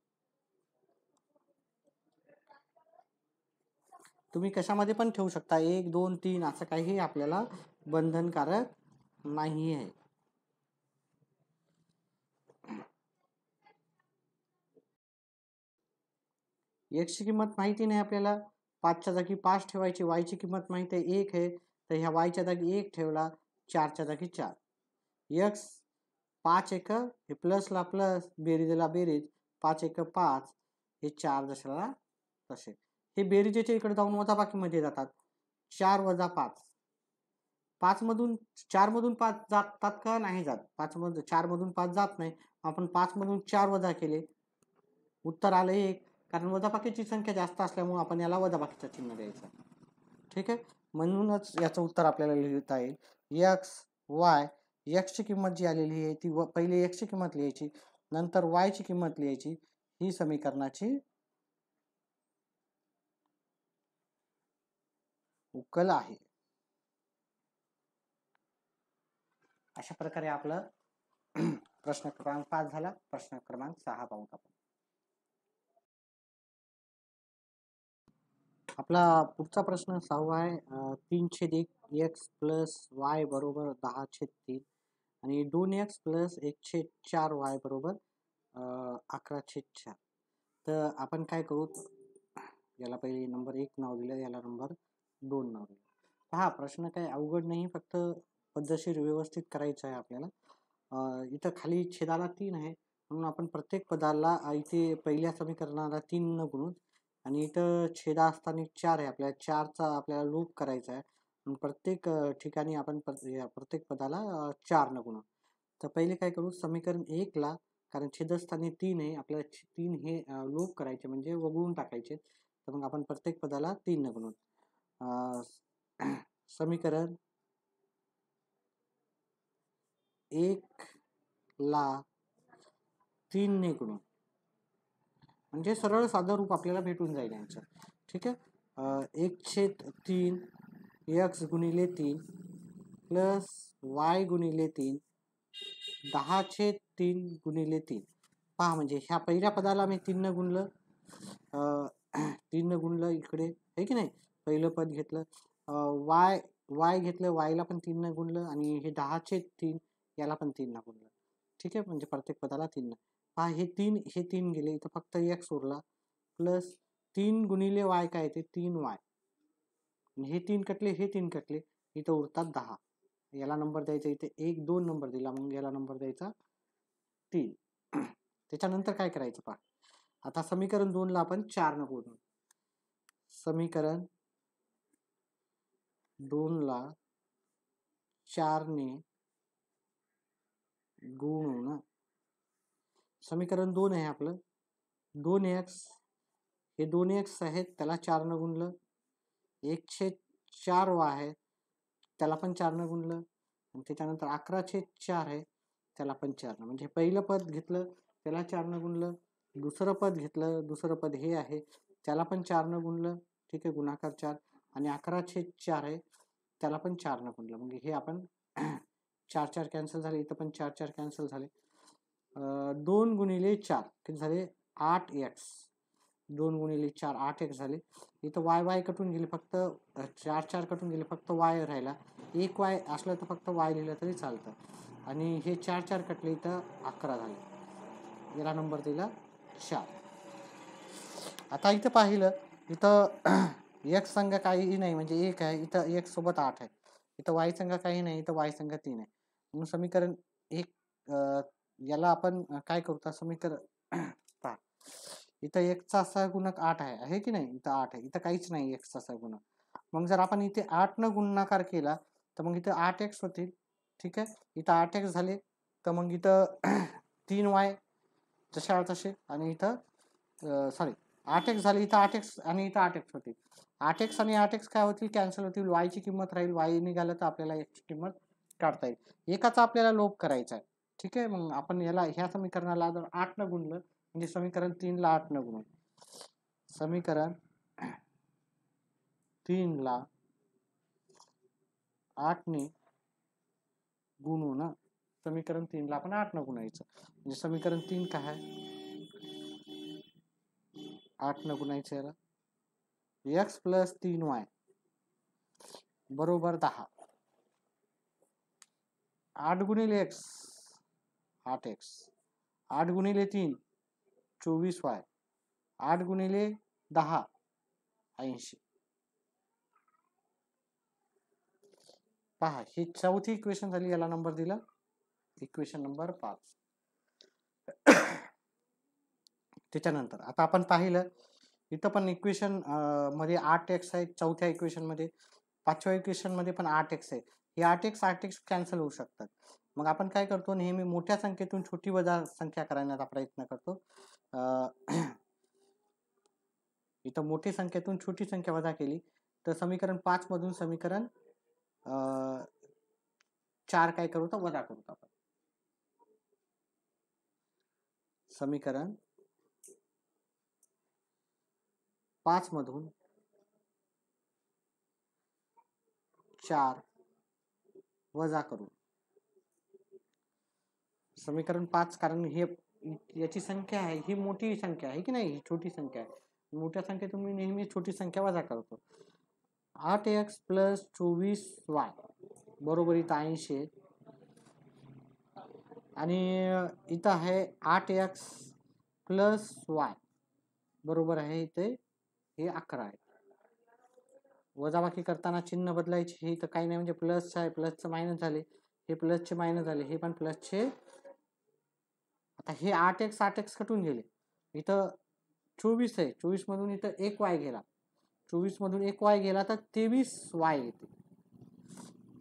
तुम्ही कशामध्ये पण ठेवू शकता, 1 2 3 असं काही आपल्याला बंधनकारक नाही आहे. x ची किंमत माहिती नाही आपल्याला. 5च्या जागी 5 ठेवायची. y ची किंमत माहिती आहे 1 आहे, तर ह्या y च्या जागी 1 ठेवला, 4च्या जागी 4. x 5 1 हे प्लसला प्लस, बेरीजला बेरीज, 5 1 5, हे 4 जशाला तसे. हे बेरीजेच्या इकडे जाऊन वजाबाकीमध्ये जातात. 4 वजा 5. 5 मधून 4 मधून 5 जातात का? नाही जात. 5 मधून 4 मधून 5 जात नाही. आपण 5 मधून 4 वजा केले, उत्तर आलं 1. कारण वजाबाकीची संख्या जास्त असल्यामुळे आपण याला वजाबाकीचं चिन्ह द्यायचं. ठीक आहे. म्हणूनच याचं उत्तर आपल्याला लिहिता येईल x y. x ची किंमत जी आलेली आहे ती पहिले x ची किंमत लिहायची, नंतर y ची किंमत लिहायची. ही समीकरणाची उकल आहे. अशा प्रकारे आपलं प्रश्न क्रमांक 5 झाला. प्रश्न क्रमांक 6 पाहू आपण. आपला पुढचा प्रश्न 6वा आहे. 3/1 प्लस y बरोबर 10/3 आणि 2x प्लस 1/4y बरोबर 11/4. तर आपण काय करू, याला पहिले नंबर 1 नाव दिलं, याला नंबर 2 नाव दिलं. पहा प्रश्न काही अवघड नाही, फक्त पद्धतशीर व्यवस्थित करायचं आहे आपल्याला. इथं खाली छेदाला 3 आहे म्हणून आपण प्रत्येक पदाला इथे पहिल्या समीकरणाला 3 न गुणून, आणि इथं छेदा असताना 4 आहे, आपल्याला 4चा आपल्याला लूप करायचा आहे. प्रत्येक ठिकाणी आपण प्रत्येक पदाला 4 न गुणू. तर पहिले काय करू, समीकरण 1 ला, कारण छेदस्थानी 3 आहे, आपल्याला 3 हे लोप करायचे म्हणजे वगळून टाकायचे. तर मग आपण प्रत्येक पदाला 3 न गुणू. समीकरण 1 ला 3 ने गुणू, म्हणजे सरळ साधं रूप आपल्याला भेटून जाईल यांचं. ठीक आहे. 1/3 x गुणिले 3 प्लस y गुणिले 3 10/3 गुणिले 3. पहा, म्हणजे ह्या पहिल्या पदाला मी 3 न गुणलं, 3 न गुणलं इकडे, आहे की नाही. पहिलं पद घेतलं, y घेतलं, y ला पण 3 न गुणलं, आणि हे 10/3 याला पण 3 न गुणलं. ठीक आहे, म्हणजे प्रत्येक पदाला 3 न. पहा, हे 3 गेले, इथं फक्त x उरला, प्लस 3 गुणिले y काय ते 3y. हे 3 कटले, हे 3 कटले, इथं उरतात 10. याला नंबर द्यायचा, इथे 1 2 नंबर दिला, मग याला नंबर द्यायचा 3. त्याच्यानंतर काय करायचं पहा, आता समीकरण 2 ला आपण 4 न गुणू. समीकरण 2 ला 4 ने गुणू ना. समीकरण 2 आहे आपलं, 2x, हे 2x आहेत, त्याला 4 न गुणलं. 1/4y आहे, त्याला पण 4 न गुणलं, आणि त्याच्यानंतर 11/4 आहे, त्याला पण 4 न. म्हणजे पहिलं पद घेतलं, त्याला 4 न गुणलं. दुसरं पद घेतलं, दुसरं पद हे आहे, त्याला पण 4 न गुणलं. ठीक आहे, गुणाकार 4, आणि 11/4 आहे, त्याला पण 4 न गुणलं. म्हणजे हे आपण 4 कॅन्सल झाले, इथं पण 4 कॅन्सल झाले. 2 गुणिले 4 किती झाले, 8x. 2 गुणिले 4 8x झाले. इथं y कटून गेले, फक्त 4 कटून गेले, फक्त y राहिला. 1y असलं तर फक्त y लिहिलं तरी चालतं, आणि हे 4 कटले, इथं 11 झाले. याला नंबर दिला 4. आता इथं पाहिलं, इथं x संघ काहीही नाही, म्हणजे 1 आहे, इथं x सोबत 8 आहे. इथं y संघ काही नाही, इथं y संघ 3 आहे. मग समीकरण 1 याला आपण काय करू, समीकरण पहा, इथं 1 चा सहगुणक 8 आहे की नाही, इथं 8 आहे, इथं काहीच नाही 1 चा सहगुणक. मग जर आपण इथे 8 न गुणाकार केला, तर मग इथं 8x होतील. ठीक आहे, इथं 8x झाले, तर मग इथं 3y जशा तसे, आणि इथं सॉरी 8x झाले, इथं 8x आणि इथं 8x होतील. 8x आणि 8x काय होतील, कॅन्सल होतील. y ची किंमत राहील, y निघालं तर आपल्याला x ची किंमत काढता येईल. एकाचा आपल्याला लोप करायचा आहे. ठीक आहे, मग आपण याला, ह्या समीकरणाला जर 8 न गुणलं, म्हणजे समीकरण 3 ला 8 न गुणू. समीकरण 3 ला 8 ने गुणू ना. समीकरण 3 ला आपण 8 न गुणायचं, म्हणजे समीकरण 3 काय आहे, 8 न गुणायचं याला. x प्लस 3y बरोबर 10. 8 गुणिले x 8x, 8 गुणिले 3 24y, 8 गुणिले 10 80. पहा, ही चौथी इक्वेशन झाली, याला नंबर दिला इक्वेशन नंबर 5. त्याच्यानंतर आता आपण पाहिलं, इथं पण इक्वेशन मध्ये 8x आहे, चौथ्या इक्वेशन मध्ये. 5व्या इक्वेशन मध्ये पण 8x आहे. हे 8x कॅन्सल होऊ शकतात. मग आपण काय करतो, नेहमी मोठ्या संख्येतून छोटी वजा संख्या करण्याचा प्रयत्न करतो. इथं मोठी संख्येतून छोटी संख्या वजा केली, तर समीकरण 5 मधून समीकरण 4 काय करू, तर वजा करू आपण. समीकरण 5 मधून 4 वजा करू. समीकरण 5, कारण हे याची संख्या आहे, ही मोठी संख्या आहे की नाही, ही छोटी संख्या आहे. मोठ्या संख्येतून मी नेहमी छोटी संख्या वजा करतो. 8x प्लस 24y बरोबर इथं 80 आहे, आणि इथं आहे 8x प्लस y बरोबर आहे इथे हे 11 आहे. वजाबाकी करताना चिन्ह बदलायचे, हे इथं काही नाही, म्हणजे प्लस आहे, प्लसचं मायनस झाले, हे प्लसचे मायनस झाले, हे पण प्लसचे. आता हे 8x कटून गेले, इथं 24 आहे, 24 मधून इथं 1y गेला, 24 मधून 1y गेला तर 23y येते.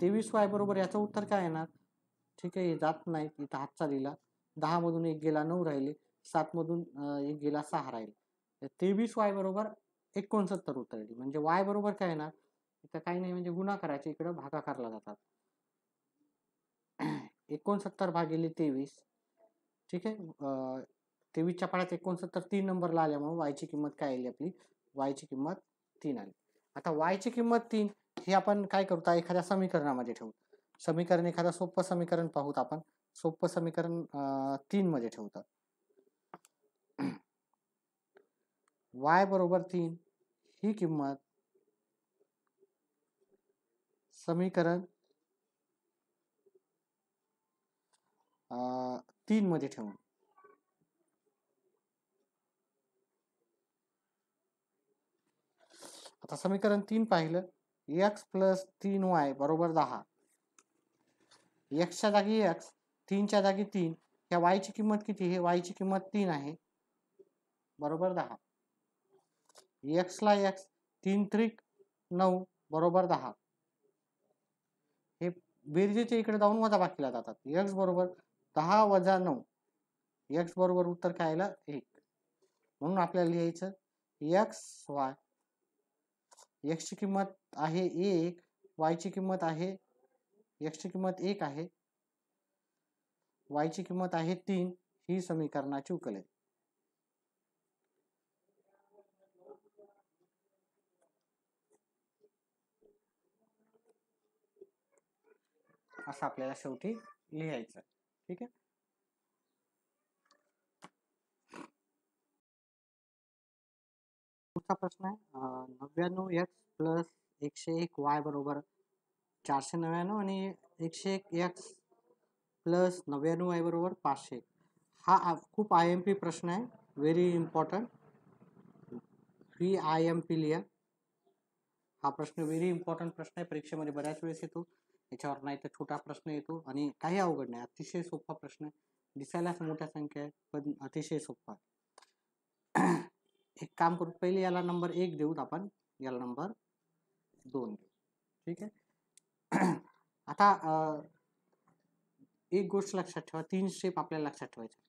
23y बरोबर याचं उत्तर काय येणार? ठीक आहे, जात नाही, इथं हातचा दिला, 10 मधून 1 गेला 9 राहिले, 7 मधून 1 गेला 6 राहिले. 23y बरोबर 69 उत्तर येईल. म्हणजे y बरोबर काय येणार? इथं काही नाही, म्हणजे गुणाकाराचे इकडे भागाकारला जातात. 69 भागिले 23. ठीक आहे, 23च्या पाड्यात 69 3 नंबरला आल्यामुळे y ची किंमत काय आली आपली? y ची किंमत 3 आली. आता y ची किंमत 3 हे आपण काय करतो, एखाद्या समीकरणामध्ये ठेवू. समीकरण एखादं सोपं समीकरण पाहूत आपण. सोपं समीकरण 3 मध्ये ठेवतात. y बरोबर 3 ही किंमत समीकरण 3 मध्ये ठेवून आता समीकरण 3 पाहिलं, x प्लस 3y बरोबर 10. च्या जागी x, 3च्या जागी 3, ह्या y ची किंमत किती आहे? y ची किंमत 3 आहे, बरोबर 10. x ला x, 3 त्रिक 9 बरोबर 10. हे बेरजेचे इकडे जाऊन वजा बाकीला जातात. x बरोबर 10 वजा 9, x बरोबर उत्तर काय आलं? 1. म्हणून आपल्याला लिहायचं xy, x ची किंमत आहे 1, y ची किंमत आहे, x ची किंमत 1 आहे, y ची किंमत आहे 3. ही समीकरणाची उकल आहे. असं आपल्याला शेवटी लिहायचं. ठीक आहे. पुढचा प्रश्न आहे 99x प्लस 101y बरोबर 499 आणि 101x प्लस 99y बरोबर 500. हा खूप IMP प्रश्न आहे, व्हेरी इम्पॉर्टंट. IMP लिहा. हा प्रश्न व्हेरी इम्पॉर्टंट प्रश्न आहे, परीक्षेमध्ये बऱ्याच वेळेस येतो. याच्यावर नाही तर छोटा प्रश्न येतो आणि काही अवघड नाही, अतिशय सोपा प्रश्न आहे. दिसायलाच मोठ्या संख्या आहे पण अतिशय सोपा. एक काम करू, पहिले याला नंबर 1 देऊत आपण, याला नंबर 2 देऊ. ठीक आहे. आता एक गोष्ट लक्षात ठेवा, 3 स्टेप आपल्याला लक्षात ठेवायच्या.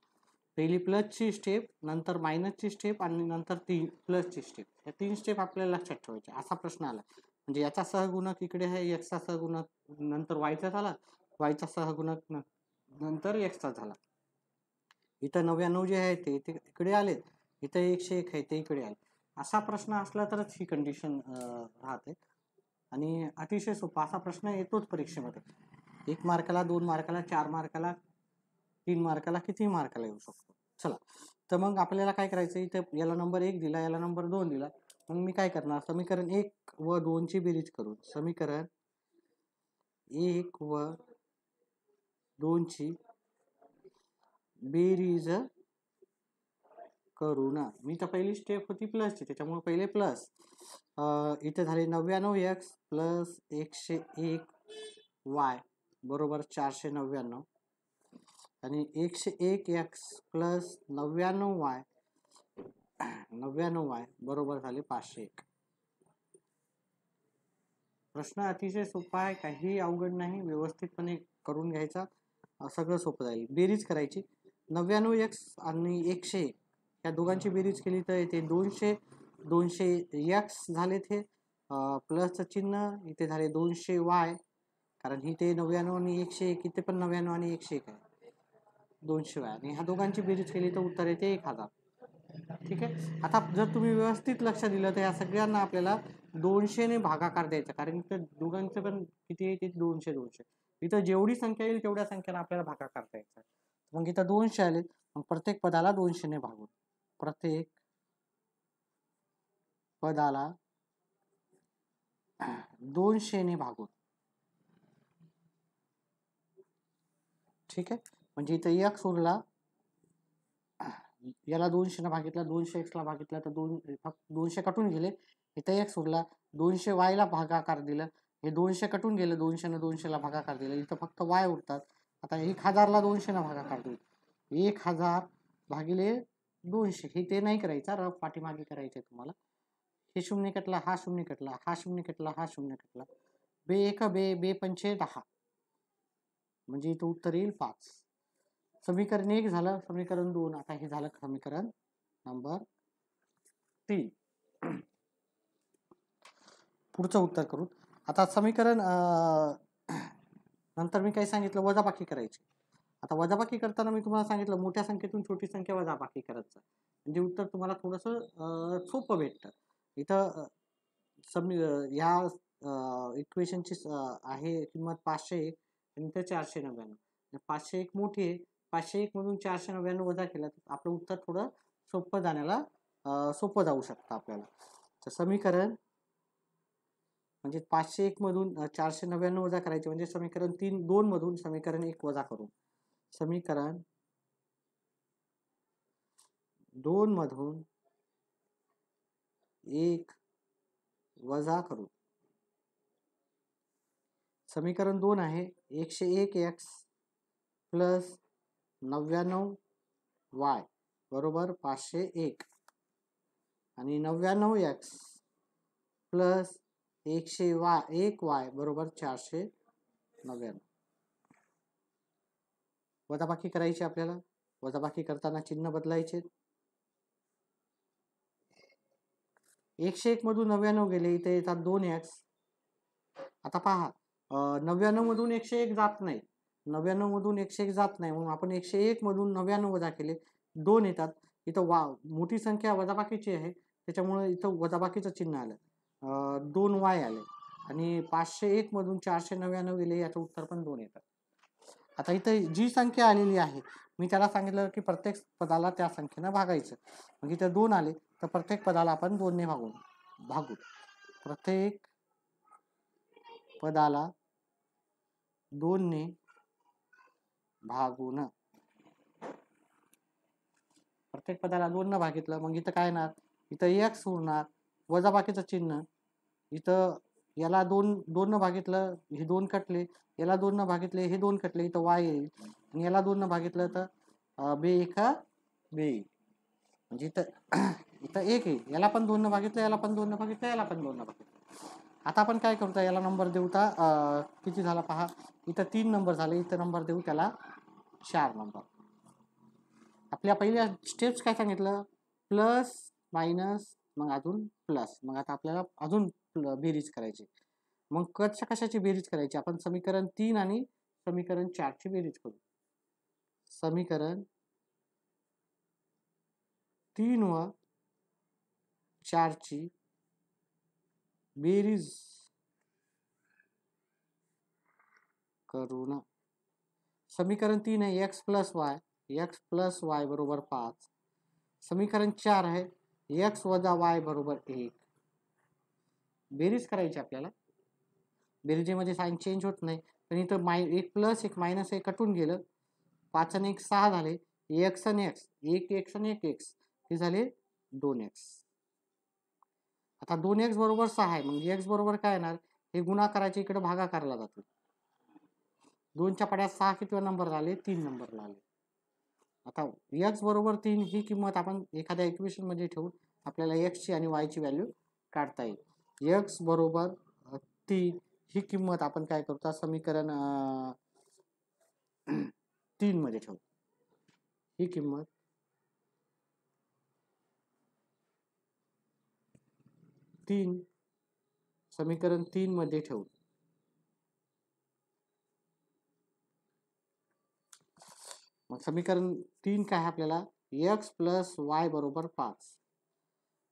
पहिली प्लसची स्टेप, नंतर मायनसची स्टेप आणि नंतर प्लसची स्टेप. या 3 स्टेप आपल्याला लक्षात ठेवायच्या. असा प्रश्न आला म्हणजे याचा सहगुणक इकडे आहे, एक्सचा सहगुणक नंतर वायचा झाला, वायचा सहगुणक नंतर एक्सचा झाला. इथं 99 जे आहे ते इकडे आले, इथं 101 आहे ते इकडे आले. असा प्रश्न असला तरच ही कंडिशन राहते आणि अतिशय सोपा असा प्रश्न येतोच परीक्षेमध्ये. 1 मार्काला, 2 मार्काला, 4 मार्काला, 3 मार्काला, किती मार्काला येऊ शकतो. चला, तर मग आपल्याला काय करायचं, इथं याला नंबर 1 दिला, याला नंबर 2 दिला. मग मी काय करणार, समीकरण 1 व 2 ची बेरीज करून समीकरण 1 व 2 ची बेरीज करू ना. मी तर पहिली स्टेप होती प्लसची, त्याच्यामुळे पहिले प्लस. इथे झाले 99x प्लस 101y बरोबर 499 आणि 101x प्लस 99y बरोबर झाले 501. प्रश्न अतिशय सोपा आहे, काही अवघड नाही, व्यवस्थितपणे करून घ्यायचा, सगळं सोपं जाईल. बेरीज करायची, 99x आणि 101 या दोघांची बेरीज केली तर येते 200. 200x झाले ते प्लसचं चिन्ह, इथे झाले 200y, कारण इथे 99 आणि 101, इथे पण 99 आणि 101 आहे, 200y, आणि ह्या दोघांची बेरीज केली तर उत्तर येते 1000. ठीक आहे. आता जर तुम्ही व्यवस्थित लक्ष दिलं तर या सगळ्यांना आपल्याला 200 ने भागाकार द्यायचा, कारण इथं दोघांचं पण किती आहे, 200. इथं जेवढी संख्या येईल तेवढ्या संख्येला आपल्याला भागाकार द्यायचा. मग इथं 200 आले, मग प्रत्येक पदाला 200 ने भागून, प्रत्येक पदाला 200 ने भागून. ठीक आहे, म्हणजे इथं x उरला, याला 200 ने भागितला, 200x ला भागितला तर 200 कटून गेले, इथं x उरला, 200y ला भागाकार दिलं, हे 200 कटून गेलं, 200 ने 200 ला भागाकार दिला, इथं फक्त y उरतात. आता 1000 ला 200 ने भागाकार देऊ, 1000 भागिले 200, हे ते नाही करायचं, रफ पाठीमागे करायचे तुम्हाला. हे शून्य कटला, हा शून्य कटला, हा शून्य कटला, हा शून्य कटला, बे 1 बे 5 10 म्हणजे इथं उत्तर येईल 5. समीकरण 1 झालं, समीकरण 2. आता हे झालं समीकरण नंबर 3. पुढचं उत्तर करू. आता समीकरण नंतर मी काय सांगितलं, वजाबाकी करायची. आता वजाबाकी करताना मी तुम्हाला सांगितलं मोठ्या संख्येतून छोटी संख्या वजाबाकी करायचं, म्हणजे उत्तर तुम्हाला थोडंसं सोपं भेटतं. इथं ह्या इक्वेशनची आहे किंमत 501 आणि इथं 499. 501 मोठी आहे, 501 मधून 499 वजा केला तर आपलं उत्तर थोडं सोपं जाण्याला सोपं जाऊ शकतं आपल्याला. तर समीकरण म्हणजे 501 मधून 499 वजा करायचे, म्हणजे समीकरण 2 मधून समीकरण 1 वजा करू. समीकरण 2 मधून 1 वजा करू. समीकरण 2 आहे 101x प्लस 99y बरोबर 501 आणि 99x प्लस 101y बरोबर 499. वजाबाकी करायची आपल्याला. वजाबाकी करताना चिन्ह बदलायचे. 101 मधून 99 गेले, इथे येतात 2x. आता पहा 99 मधून 101 जात नाही, 99 मधून 101 जात नाही, म्हणून आपण 101 मधून 99 वजा केले 2 येतात. इथं मोठी संख्या वजाबाकीची आहे, त्याच्यामुळे इथं वजाबाकीचं चिन्ह आलं. 2y आले आणि 501 मधून 499 गेले, याचं उत्तर पण 2 येतात. आता इथं जी संख्या आलेली आहे मी त्याला सांगितलं की प्रत्येक पदाला त्या संख्येनं भागायचं. मग इथं 2 आले तर प्रत्येक पदाला आपण 2 ने भागू. प्रत्येक पदाला 2 ने भागून. प्रत्येक पदाला 2 न भागितलं, मग इथं काय येणार, इथं x उरणार, वजाबाकीचं चिन्ह. इथं याला 2 न भागितलं, हे 2 कटले, याला 2 न भागितले, हे 2 कटले, इथं y येईल. आणि याला 2 न भागितलं तर बे 1 बे येईल, म्हणजे इथं 1 येईल. याला पण 2 न भागितलं, याला पण 2 न भागितलं, याला पण 2 न भागितलं. आता आपण काय करतो, याला नंबर देऊता किती झाला पहा, इथं 3 नंबर झाले, इथं नंबर देऊ त्याला 4 नंबर. आपल्या पहिल्या स्टेप्स काय सांगितलं, प्लस मायनस मग अजून प्लस. मग आता आपल्याला अजून बेरीज करायची. मग कशाची बेरीज करायची, आपण समीकरण 3 आणि समीकरण 4 ची बेरीज करू. समीकरण 3 व 4 ची बेरीज करू ना. समीकरण 3 आहे x प्लस वाय बरोबर 5. समीकरण 4 आहे x वजा y बरोबर 1. बेरीज करायची आपल्याला. बेरीजेमध्ये साइन चेंज होत नाही, पण इथं 1 प्लस 1 मायनस 1 कटून गेलं. 5 आणि 1 6 झाले, x आणि x 1x आणि 1x हे झाले 2x. आता 2x बरोबर 6 आहे, मग x बरोबर काय येणार, हे गुणाकाराच्या इकडे भागाकारला जातो. 2च्या पड्यात 6 किती नंबर झाले, 3 नंबर आले. आता x बरोबर 3 ही किंमत आपण एखाद्या इक्वेशन मध्ये ठेवून आपल्याला x ची आणि y ची व्हॅल्यू काढता येईल. x बरोबर 3 ही किंमत आपण काय करतो, समीकरण 3 मध्ये ठेवू. ही किंमत समीकरण 3 मध्ये ठेवू. मग समीकरण 3 काय आहे आपल्याला, x प्लस वाय बरोबर 5.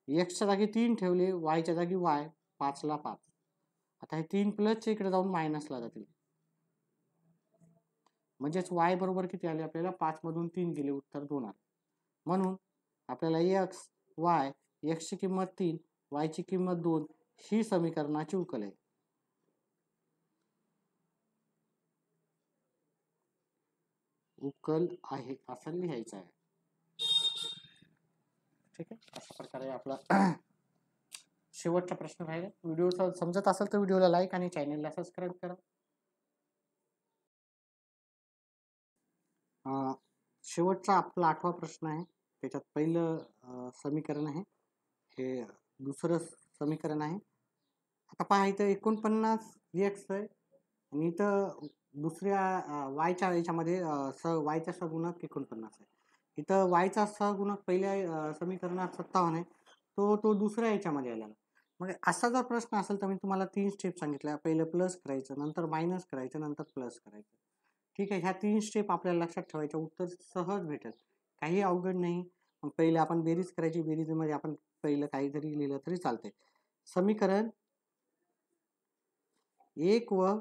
x च्या जागी 3 ठेवले, y च्या जागी y, 5 ला 5. आता हे 3 प्लसच्या इकडे जाऊन मायनसला जातील, म्हणजेच y बरोबर किती आले आपल्याला, 5 मधून 3 गेले, उत्तर 2 आले. म्हणून आपल्याला x ची किंमत 3, y ची किंमत 2 ही समीकरणाची उकल आहे. उकल आहे असं लिहायचं आहे. ठीक आहे, अशा प्रकारे आपला शेवटचा प्रश्न राहिला. व्हिडिओ समजत असेल तर व्हिडिओला लाईक आणि चॅनलला सबस्क्राईब करा. शेवटचा आपला 8वा प्रश्न आहे. त्याच्यात पहिलं समीकरण आहे, हे दुसरं समीकरण आहे आता पहा इथं 49x आहे आणि इथं दुसऱ्या वायच्या याच्यामध्ये वायचा सहगुणक 49 आहे. इथं वायचा सहगुणक पहिल्या समीकरणात 57 आहे, तो दुसऱ्या याच्यामध्ये आलेला. मग असा जर प्रश्न असेल तर मी तुम्हाला 3 स्टेप सांगितल्या. पहिलं प्लस करायचं, नंतर मायनस करायचं, नंतर प्लस करायचं. ठीक आहे, ह्या 3 स्टेप आपल्याला लक्षात ठेवायच्या, उत्तर सहज भेटेल, काही अवघड नाही. मग पहिले आपण बेरीज करायची, बेरीजमध्ये आपण पहिलं काहीतरी लिहिलं तरी चालतंय. समीकरण 1 व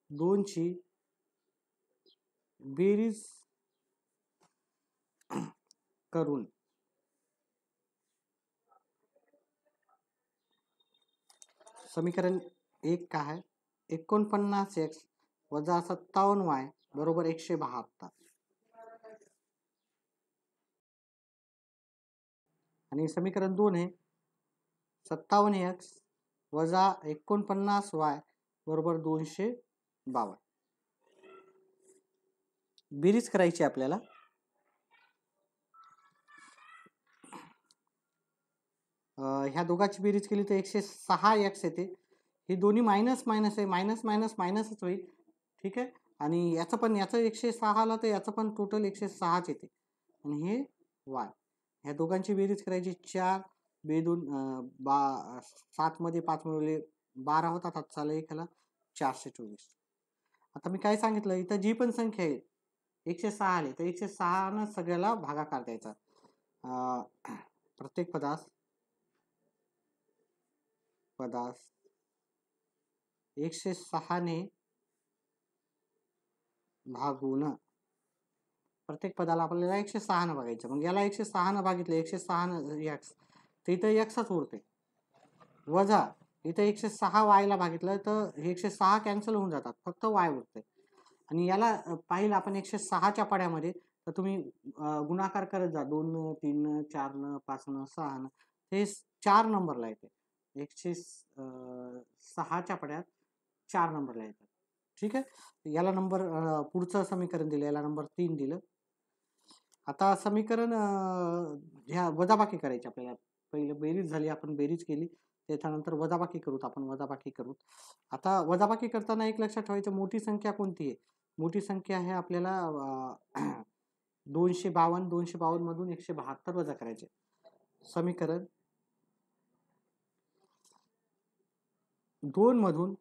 2 ची बेरीज करून समीकरण 1 काय आहे? 49x वजा 57y बरोबर 172. आणि समीकरण 2 आहे 57x वजा 49y बरोबर 252. बेरीज करायची आपल्याला. ह्या दोघांची बेरीज केली तर 106x येते. ही दोन्ही मायनस मायनस आहे, मायनस मायनस मायनसच होईल. ठीक आहे, आणि याचं पण, याचं 106 आलं तर याचं पण टोटल 106च येते. आणि हे y, ह्या दोघांची बेरीज करायची. 4 2 7 मध्ये 5 मिळवले 12 होतात. आता चालू एक ह्याला 424. आता मी काय सांगितलं, इथं जी पण संख्या आहे 106 आले तर 106 सगळ्याला भागाकार द्यायचा. प्रत्येक पदास 106 ने भागून प्रत्येक पदाला आपल्याला 106 न बघायचं. मग याला 106 न भागितलं, 106 x तर इथं xच उरते. वजा इथं 106 y ला भागितलं तर 106 कॅन्सल होऊन जातात, फक्त y उरते. आणि याला पाहिलं आपण 106च्या पड्यामध्ये, तर तुम्ही गुणाकार करत जा, 2 3 4 5 6 हे 4 नंबरला येते. 106च्या पड्यात 4 नंबरला येतात. ठीक आहे, याला नंबर पुढचं समीकरण दिलं, याला नंबर 3 दिलं. आता समीकरण ह्या वजाबाकी करायची आपल्याला. पहिलं बेरीज झाली, आपण बेरीज केली, त्याच्यानंतर वजाबाकी करूत आपण, वजाबाकी करूत. आता वजाबाकी करताना एक लक्षात ठेवायचं, मोठी संख्या कोणती आहे? मोठी संख्या आहे आपल्याला 252. 252 मधून 172 वजा करायचे. समीकरण 2 मधून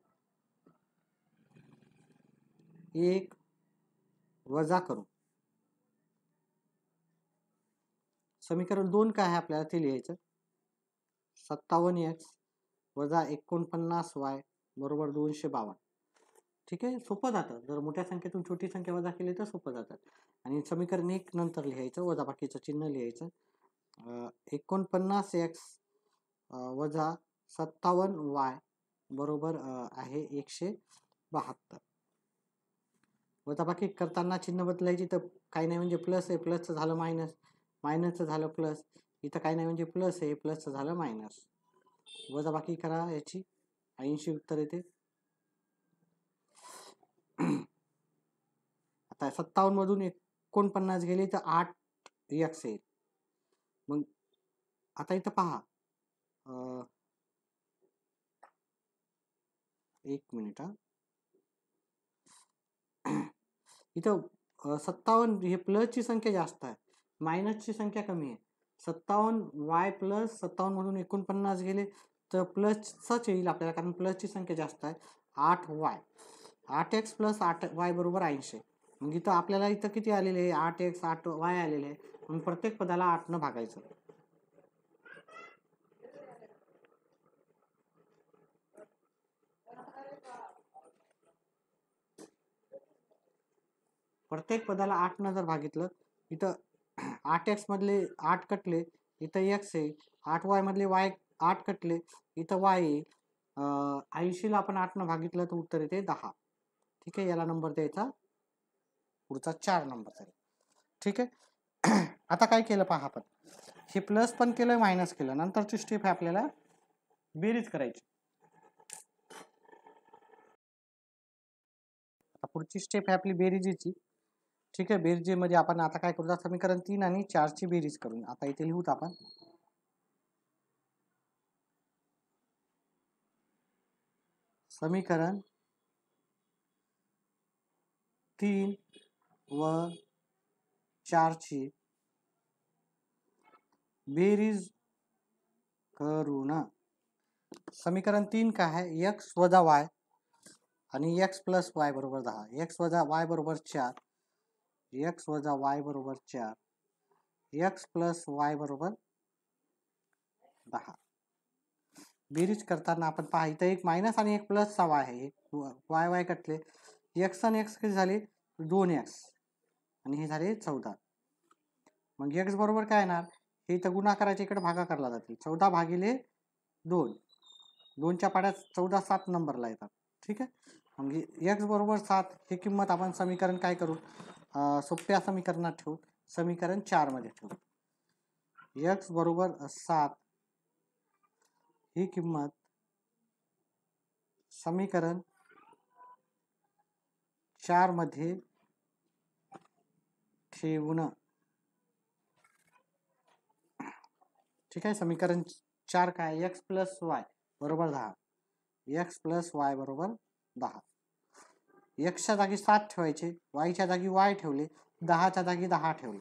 1 वजा करू. समीकरण 2 काय आहे आपल्याला ते लिहायचं. 57x वजा 49y बरोबर 252. ठीक आहे, सोपं जातं. जर मोठ्या संख्येतून छोटी संख्या वजा केली तर सोपं जातात. आणि समीकरण 1 नंतर लिहायचं, वजाबाकीचं चिन्ह लिहायचं. 49x वजा 57y बरोबर आहे 172. वजाबाकी करताना चिन्ह बदलायची, तर काही नाही म्हणजे प्लस आहे, प्लसचं झालं मायनस, मायनसचं झालं प्लस. इथं काही नाही म्हणजे प्लस आहे, प्लसचं झालं मायनस. वजाबाकी करा याची, 80 उत्तर येते. आता 57 मधून 49 गेले तर 8x येईल. मग आता इथं पहा, 1 मिनिट. इथं 57 हे प्लसची संख्या जास्त आहे, मायनसची संख्या कमी आहे. 57y प्लस 57 मधून 49 गेले तर प्लसच येईल आपल्याला, कारण प्लसची संख्या जास्त आहे. 8y, 8x प्लस 8y बरोबर 80. मग इथं आपल्याला इथं किती आलेले आहे? 8x 8y आलेले आहे. मग प्रत्येक पदाला 8 न भागायचं. प्रत्येक पदाला 8 न जर भागितलं, इथं 8x मधले 8 कटले, इथं x आहे. 8y मधले y 8 कटले, इथं y आहे. 80ला आपण 8 न भागितलं तर उत्तर येते 10. ठीक आहे, याला नंबर द्यायचा पुढचा 4 नंबर. ठीक आहे, आता काय केलं पहा आपण, हे प्लस पण केलं, मायनस केलं. नंतरची स्टेप आहे आपल्याला बेरीज करायची. पुढची स्टेप आहे आपली बेरीजीची. ठीक आहे, बेरजेमध्ये आपण आता काय करू, समीकरण 3 आणि 4 ची बेरीज करून आता इथे लिहूत आपण. समीकरण 3 व 4 ची बेरीज करून समीकरण 3 काय आहे x वजा y आणि x प्लस y बरोबर 10 x वजा y बरोबर 4 x वजा y बरोबर 4 x प्लस y बरोबर 10 बेरीज करताना आपण पहा इथं एक मायनस आणि एक प्लसचा y आहे वाय वाय कटले x आणि x किती झाले 2x आणि हे झाले 14 मग x बरोबर काय येणार हे इथं गुणाकाराच्या इकडे भागाकारला जातील 14 भागिले 2 2च्या पाड्यात 14 7 नंबरला येतात ठीक आहे मग x बरोबर 7 ही किंमत आपण समीकरण काय करू सोप्या समीकरणात ठेवू समीकरण 4 मध्ये ठेवू x बरोबर 7 ही किंमत समीकरण 4 मध्ये ठेवून ठीक आहे समीकरण 4 काय x प्लस y बरोबर 10 x प्लस y बरोबर 10 x च्या जागी 7 ठेवायचे y च्या जागी y ठेवले 10 च्या जागी 10 ठेवले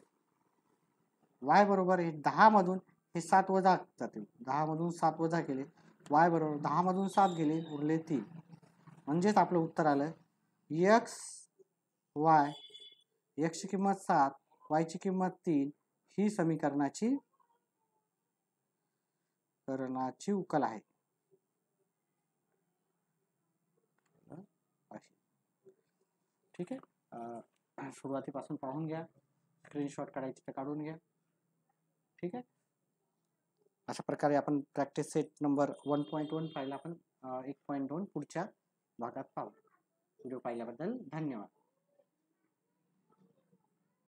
y बरोबर हे 10 मधून हे 7 वजा जातील 10 मधून 7 वजा केले y बरोबर 10 मधून 7 गेले उरले 3 म्हणजेच आपलं उत्तर आलं x y x ची किंमत 7 y ची किंमत 3 ही समीकरणाची उकल आहे ठीक आहे सुरुवातीपासून पाहून घ्या स्क्रीनशॉट काढायचे तर काढून घ्या ठीक आहे अशा प्रकारे आपण प्रॅक्टिस सेट नंबर 1.1 पाहिला आपण 1.2 पुढच्या भागात पाहू व्हिडिओ पाहिल्याबद्दल धन्यवाद